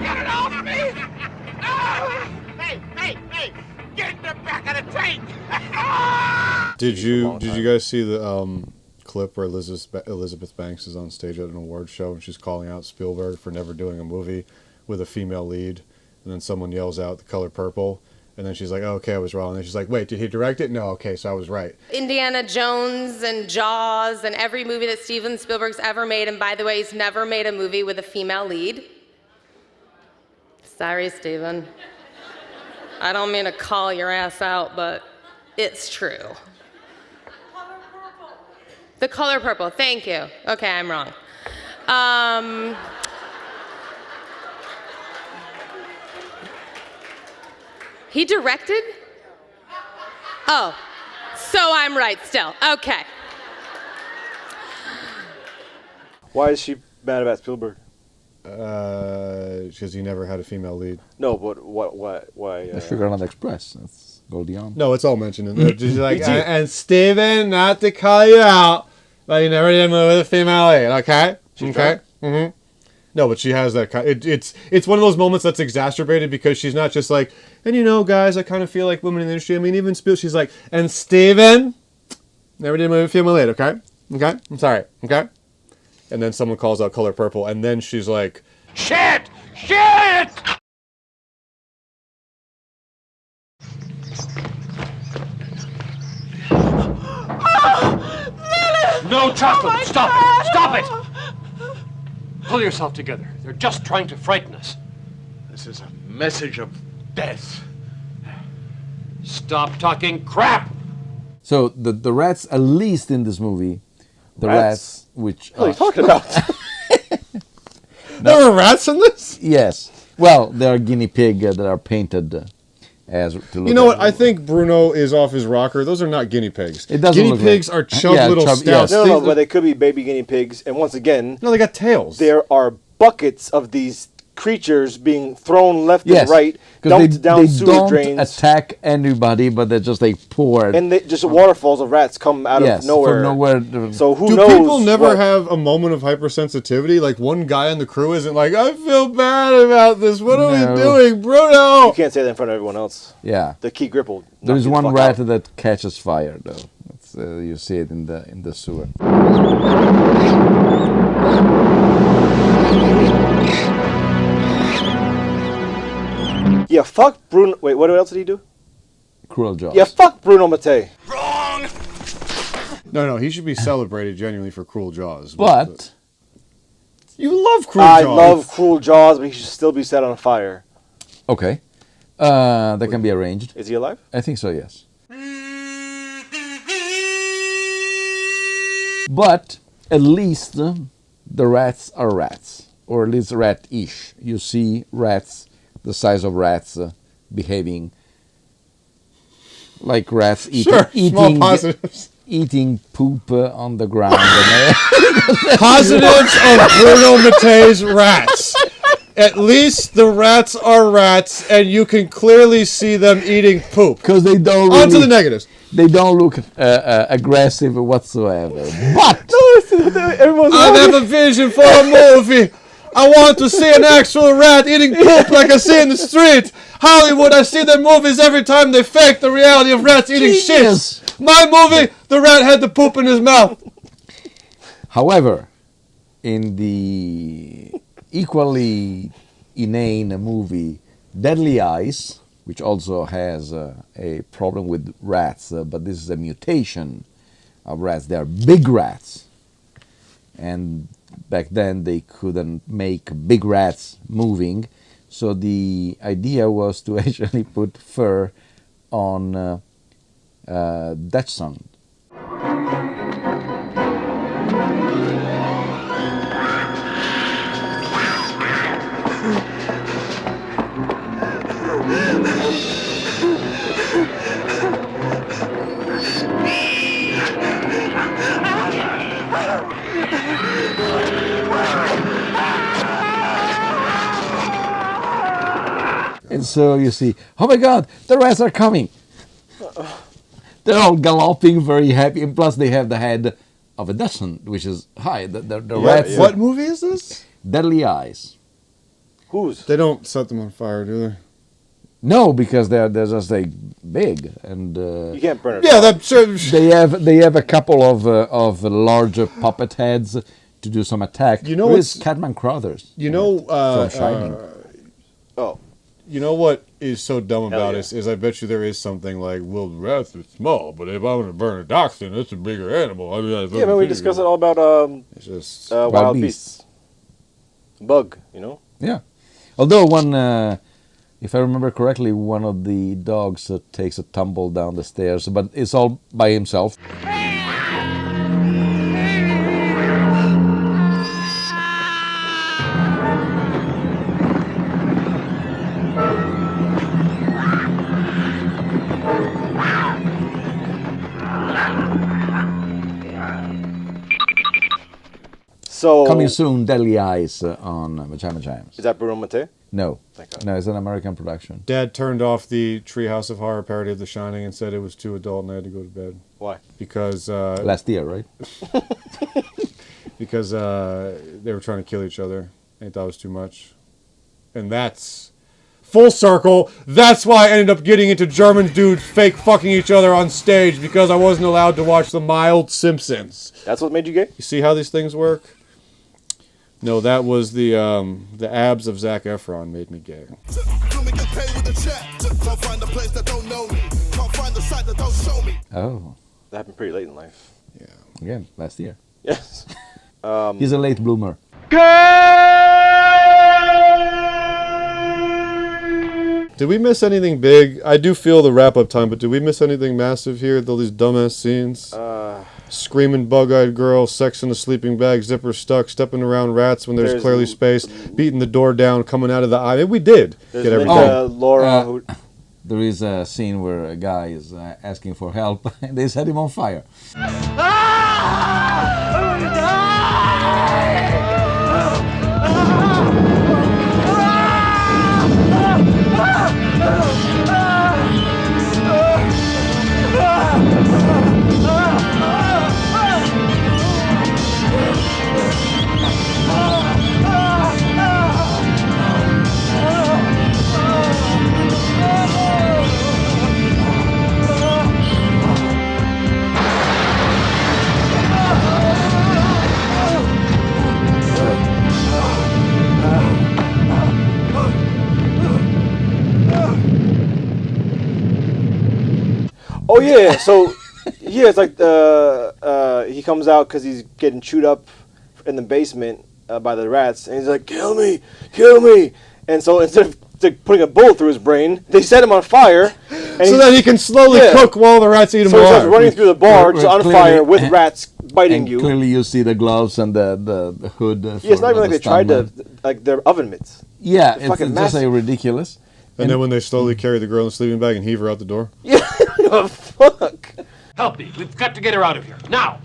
Get it off me! Hey! Get in the back of the tank! Did you guys see the clip where Elizabeth Banks is on stage at an award show and she's calling out Spielberg for never doing a movie with a female lead, and then someone yells out The Color Purple, and then she's like, "Oh, okay, I was wrong." And then she's like, "Wait, did he direct it? No, okay, so I was right." Indiana Jones and Jaws and every movie that Steven Spielberg's ever made, and by the way, he's never made a movie with a female lead. Sorry, Steven. I don't mean to call your ass out, but it's true. The Color Purple, thank you. Okay, I'm wrong. He directed? Oh, so I'm right still. Okay. Why is she mad about Spielberg? Because he never had a female lead. No, but why? The Sugarland Express. That's Goldie Hawn. No, it's all mentioned in there. She's like, and Steven, not to call you out, but you never did a movie with a female lead, okay? Okay? Mm-hmm. No, but she has that kind. It's one of those moments that's exacerbated because she's not just like, and you know, guys, I kind of feel like women in the industry. I mean, even Spiel, she's like, and Steven, never did a movie film late, okay? Okay? I'm sorry, okay? And then someone calls out Color Purple, and then she's like, Shit! Shit! No, chocolate! Stop it! Stop it! Pull yourself together. They're just trying to frighten us. This is a message of death. Stop talking crap! So the rats, at least in this movie, the rats which... What are you talking about? There are rats in this? Yes. Well, there are guinea pig that are painted as to look. You know what? I think Bruno is off his rocker. Those are not guinea pigs. It doesn't guinea look pigs like, are chub little stouts. No, but they could be baby guinea pigs. And once again, no, they got tails. There are buckets of these creatures being thrown left and right, because dumped down they sewer don't drains. attack anybody, but they're just like poured. And they, just waterfalls of rats come out of nowhere. From nowhere. So who Do knows? people never have a moment of hypersensitivity? Like one guy on the crew isn't like, I feel bad about this. What are we doing, Bruno? You can't say that in front of everyone else. Yeah. The key grip will. There is one knock you the rat fuck out. that catches fire, though. It's, you see it in the sewer. Yeah, fuck Bruno. Wait, what else did he do? Cruel Jaws. Yeah, fuck Bruno Mattei. No, he should be celebrated genuinely for Cruel Jaws. But you love Cruel I Jaws. love Cruel Jaws, but he should still be set on fire. Okay. That can be arranged. Is he alive? I think so, yes. But at least the rats are rats, or at least rat-ish. You see rats, the size of rats, behaving like rats, small positives. eating poop on the ground. Positives of Bruno Mattei's rats. At least the rats are rats, and you can clearly see them eating poop. Because they don't. On to the negatives. They don't look aggressive whatsoever. But I have a vision for a movie. I want to see an actual rat eating poop like I see in the street. Hollywood, I see their movies every time they fake the reality of rats eating shit. My movie, the rat had the poop in his mouth. However, in the equally inane movie Deadly Eyes, which also has a problem with rats, but this is a mutation of rats. They are big rats. And back then they couldn't make big rats moving. So the idea was to actually put fur on Dachshund. And so you see, oh my God, the rats are coming. They're all galloping, very happy, and plus they have the head of a dachshund, which is high. The rats. What movie is this? Deadly Eyes. Whose? They don't set them on fire, do they? No, because they're just like big and. You can't burn it. Yeah, that's sure. They have a couple of larger puppet heads to do some attack. You know it's Catman Crothers. You know, from Shining. You know what is so dumb about this is I bet you there is something like, well, the rats are small, but if I want to burn a dachshund, that's a bigger animal. I mean, Yeah, but we discussed it all about it's just wild beasts. Bug, you know? Yeah. Although one, if I remember correctly, one of the dogs takes a tumble down the stairs, but it's all by himself. So Coming soon, Deadly Eyes on MaJaMa. Is that Bruno Mattei? No. No, it's an American production. Dad turned off the Treehouse of Horror parody of The Shining and said it was too adult and I had to go to bed. Why? Because... Last year, right? because they were trying to kill each other. Ain't that was too much. And that's full circle. That's why I ended up getting into German dudes fake fucking each other on stage, because I wasn't allowed to watch the mild Simpsons. That's what made you gay? You see how these things work? No, that was the abs of Zac Efron made me gay. Oh. That happened pretty late in life. Yeah. Again, last year. Yes. He's a late bloomer. Did we miss anything big? I do feel the wrap-up time, but did we miss anything massive here? All these dumbass scenes? Screaming bug-eyed girl, sex in a sleeping bag, zipper stuck, stepping around rats when there's clearly space, beating the door down, coming out of the eye. I mean, we did get everything. Laura. There is a scene where a guy is asking for help, and they set him on fire. Oh yeah, so yeah, it's like he comes out because he's getting chewed up in the basement by the rats, and he's like, "Kill me, kill me!" And so instead of putting a bullet through his brain, they set him on fire, and so that he can slowly cook while the rats eat him alive. So he starts alive. running through the bar, just on fire with rats biting and you. Clearly, you see the gloves and the hood. Yeah, it's not even like they tried to, like they're oven mitts. Yeah, They're it's just like ridiculous. And then when they slowly carry the girl in the sleeping bag and heave her out the door. Yeah, oh, fuck. Help me. We've got to get her out of here. Now!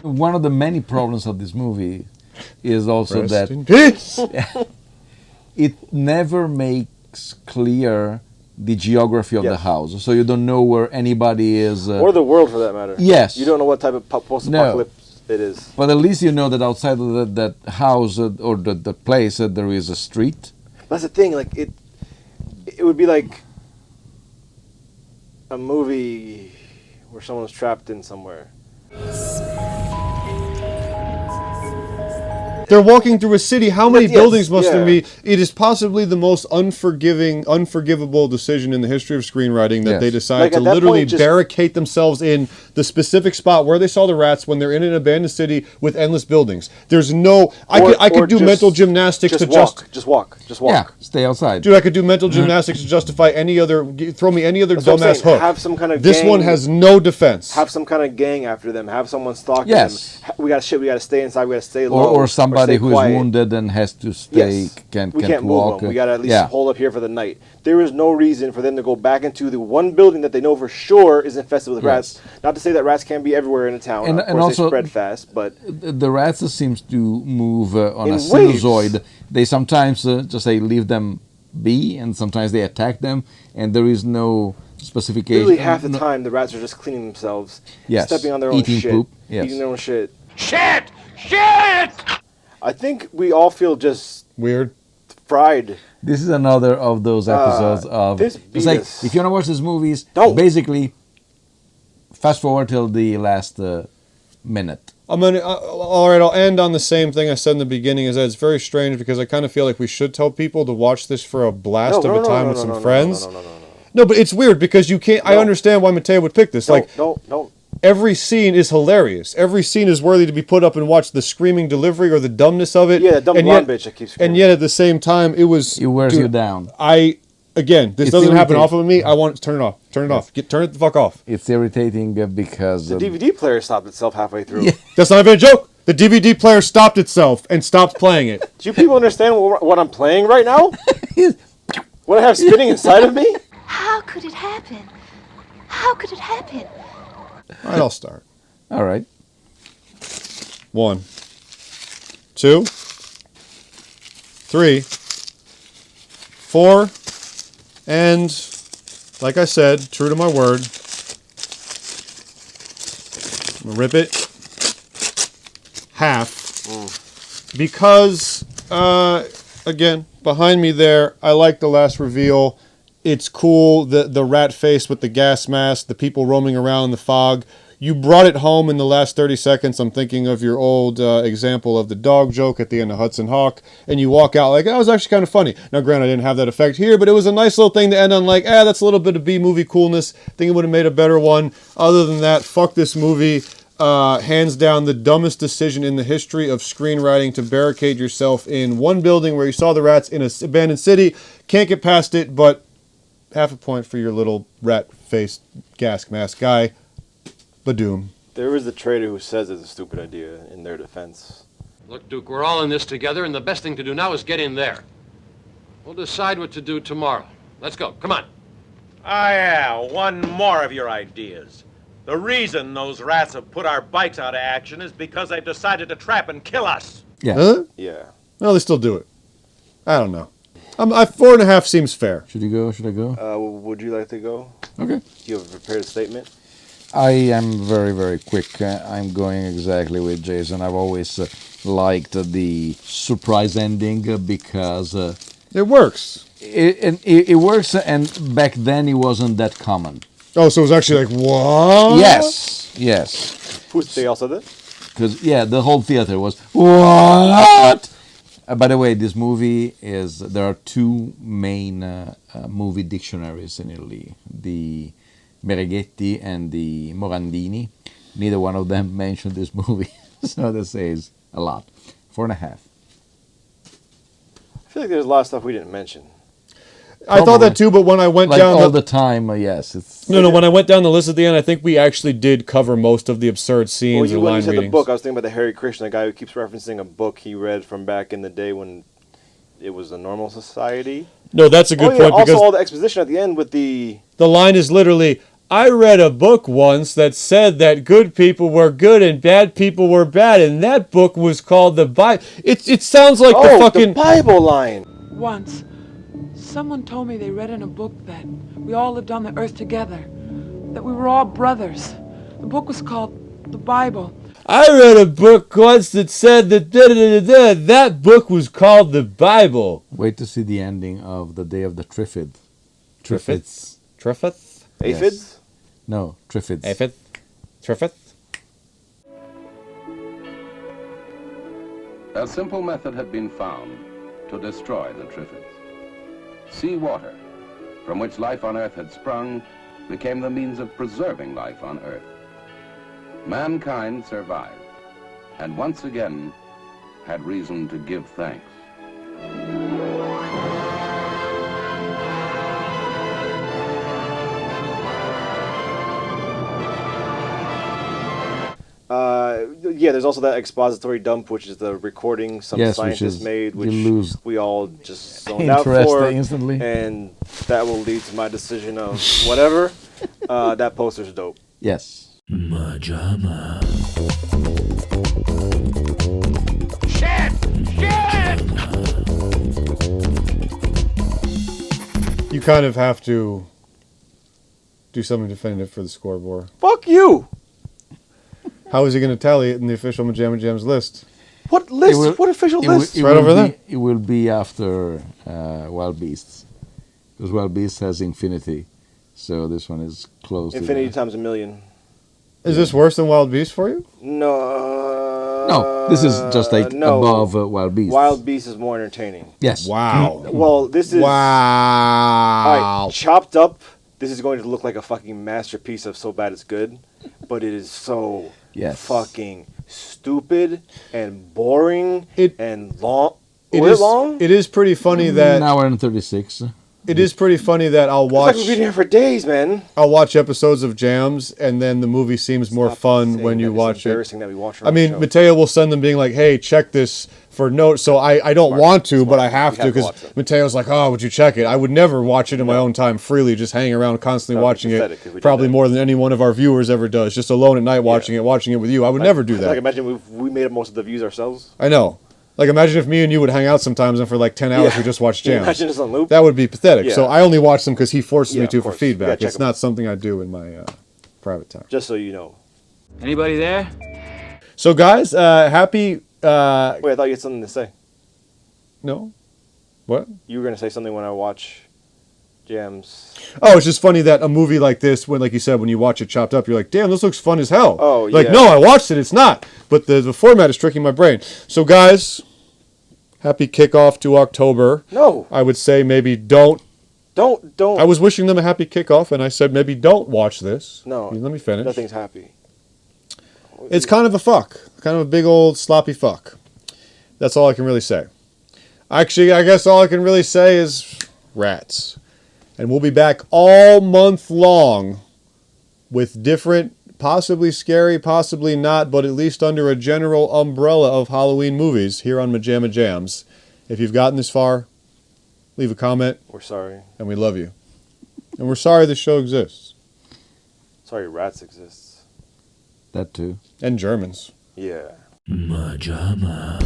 One of the many problems of this movie is also Rest that in peace. it never makes clear the geography of the house, so you don't know where anybody is. Or the world, for that matter. Yes. You don't know what type of post-apocalypse it is. But at least you know that outside of that house or the place there is a street. That's the thing. Like it would be like a movie where someone's trapped in somewhere. They're walking through a city. How many Yes, buildings must there yeah. be? It is possibly the most unforgivable decision in the history of screenwriting that Yes. they decide Like, to at that literally point, just- barricade themselves in the specific spot where they saw the rats when they're in an abandoned city with endless buildings. There's no. I could do mental gymnastics to just walk. Yeah, stay outside. Dude, I could do mental gymnastics to justify any other. Throw me any other That's what I'm dumbass saying. hook. Have some kind of This gang- one has no defense. Have some kind of gang after them. Have someone stalking Yes. them. We got to stay inside. We got to stay low. Or somebody stay who is quiet. wounded and has to stay, Yes. can't We can't walk. move them. We got to at least yeah. hold up here for the night. There is no reason for them to go back into the one building that they know for sure is infested with rats. Not to say that rats can't be everywhere in a town. And- of and course, also- they spread fast, but The rats seems to move on In a waves. sinusoid. They sometimes just say leave them be, and sometimes they attack them, and there is no specification. literally half the time the rats are just cleaning themselves, Yes. stepping on their own Eating shit, poop, yes. eating their own shit. Shit! Shit! I think we all feel just weird, fried. This is another of those episodes of. this It's beat like us. if you want to watch these movies, Don't. basically fast forward till the last minute. I'm gonna. All right, I'll end on the same thing I said in the beginning. Is that it's very strange because I kind of feel like we should tell people to watch this for a blast of a time with some friends. No, but it's weird because you can't. I understand why Mateo would pick this. Don't. Every scene is hilarious. Every scene is worthy to be put up and watched. The screaming delivery or the dumbness of it. Yeah, the dumb and blonde yet, bitch that keeps screaming. And yet at the same time, it was. It wears you down. Again, this It's doesn't happen irritating. off of me. I want to turn it off. Turn it off. Turn it the fuck off. It's irritating because The DVD player stopped itself halfway through. Yeah. That's not even a joke. The DVD player stopped itself and stopped playing it. Do you people understand what I'm playing right now? What I have spinning inside of me? How could it happen? How could it happen? All right, I'll start. All right. 1, 2, 3, 4, and like I said, true to my word, I'm gonna rip it half because, again, behind me there, I like the last reveal. It's cool, the rat face with the gas mask, the people roaming around in the fog. You brought it home in the last 30 seconds. I'm thinking of your old example of the dog joke at the end of Hudson Hawk, and you walk out like, that was actually kind of funny. Now, granted, I didn't have that effect here, but it was a nice little thing to end on like, that's a little bit of B-movie coolness. I think it would have made a better one. Other than that, fuck this movie. Hands down, the dumbest decision in the history of screenwriting to barricade yourself in one building where you saw the rats in an abandoned city. Can't get past it, but half a point for your little rat-faced gas mask guy. Badoom. There is the traitor who says it's a stupid idea in their defense. Look, Duke, we're all in this together, and the best thing to do now is get in there. We'll decide what to do tomorrow. Let's go. Come on. Yeah, one more of your ideas. The reason those rats have put our bikes out of action is because they've decided to trap and kill us. Yeah. Huh? Yeah. Well, they still do it. I don't know. 4.5 seems fair. Should you go? Should I go? Would you like to go? Okay. Do you have a prepared statement? I am very, very quick. I'm going exactly with Jason. I've always liked the surprise ending because... it works. It works, and back then it wasn't that common. Oh, so it was actually like, what? Yes. They also did? Because, the whole theater was, what? By the way, this movie is... There are two main movie dictionaries in Italy. The Mereghetti and the Morandini. Neither one of them mentioned this movie, so that says a lot. 4.5. I feel like there's a lot of stuff we didn't mention. I thought that too, but when I went down all the time, yes. It's No, when I went down the list at the end, I think we actually did cover most of the absurd scenes and when line you said readings. the book, I was thinking about the Hare Krishna guy who keeps referencing a book he read from back in the day when it was a normal society. No, that's a good point. Also, because all the exposition at the end with the line is literally, I read a book once that said that good people were good and bad people were bad, and that book was called the Bible. It sounds like the fucking Bible line. Once, someone told me they read in a book that we all lived on the earth together, that we were all brothers. The book was called the Bible. I read a book once that said that that book was called the Bible. Wait to see the ending of The Day of the Trifid. Triffids? Triffids? Aphids? No, Triffids. Aphid? Triffids? A simple method had been found to destroy the Triffids. Sea water, from which life on Earth had sprung, became the means of preserving life on Earth. Mankind survived, and once again had reason to give thanks. There's also that expository dump, which is the recording some scientists made, which we all just zoned out for instantly. And that will lead to my decision of whatever. That poster's dope. Yes. MaJaMa. You kind of have to do something definitive for the scoreboard. Fuck you! How is he going to tally it in the official MaJaMa Jams list? What list? What official list? It's right over there. It will be after Wild Beasts. Because Wild Beasts has infinity. So this one is close. Infinity times a million. Is this worse than Wild Beast for you? No. This is just like above Wild Beasts. Wild Beast is more entertaining. Yes. Wow. Well, this is... Wow. All right, chopped up, this is going to look like a fucking masterpiece of so bad it's good. But it is so fucking stupid and boring and long. Long? It is pretty funny that... An hour and 36. It is pretty funny that I'll watch... It's like we've been here for days, man. I'll watch episodes of Jams, and then the movie seems more fun when you watch it. Embarrassing that we watch our I mean, Mateo will send them being like, hey, check this for notes. So I don't want to, but I have to, because Mateo's like, oh, would you check it? I would never watch it in my own time freely, just hanging around constantly watching it. Probably more than any one of our viewers ever does. Just alone at night watching it with you. I would never do that. Like, imagine we made up most of the views ourselves. I know. Like, imagine if me and you would hang out sometimes and for like 10 hours we just watch jams. Imagine this on loop. That would be pathetic. Yeah. So I only watch them because he forces me Yeah, to of for course. You feedback. gotta check It's them. not something I do in my private time. Just so you know. Anybody there? So, guys, happy... Wait, I thought you had something to say. No? What? You were going to say something when I watch jams. Oh, it's just funny that a movie like this, when, like you said, when you watch it chopped up, you're like, damn, this looks fun as hell. Oh, like, yeah. no, I watched it, it's not. But the format is tricking my brain. So, guys, happy kickoff to October. No. I would say maybe don't. Don't. I was wishing them a happy kickoff, and I said maybe don't watch this. No. Let me finish. Nothing's happy. It's kind of a fuck. Kind of a big old sloppy fuck. That's all I can really say. Actually, I guess all I can really say is rats. And we'll be back all month long with different, possibly scary, possibly not, but at least under a general umbrella of Halloween movies here on MaJaMa Jams. If you've gotten this far, leave a comment. We're sorry. And we love you. And we're sorry this show exists. Sorry rats exists. That too. And Germans. Yeah. MaJaMa.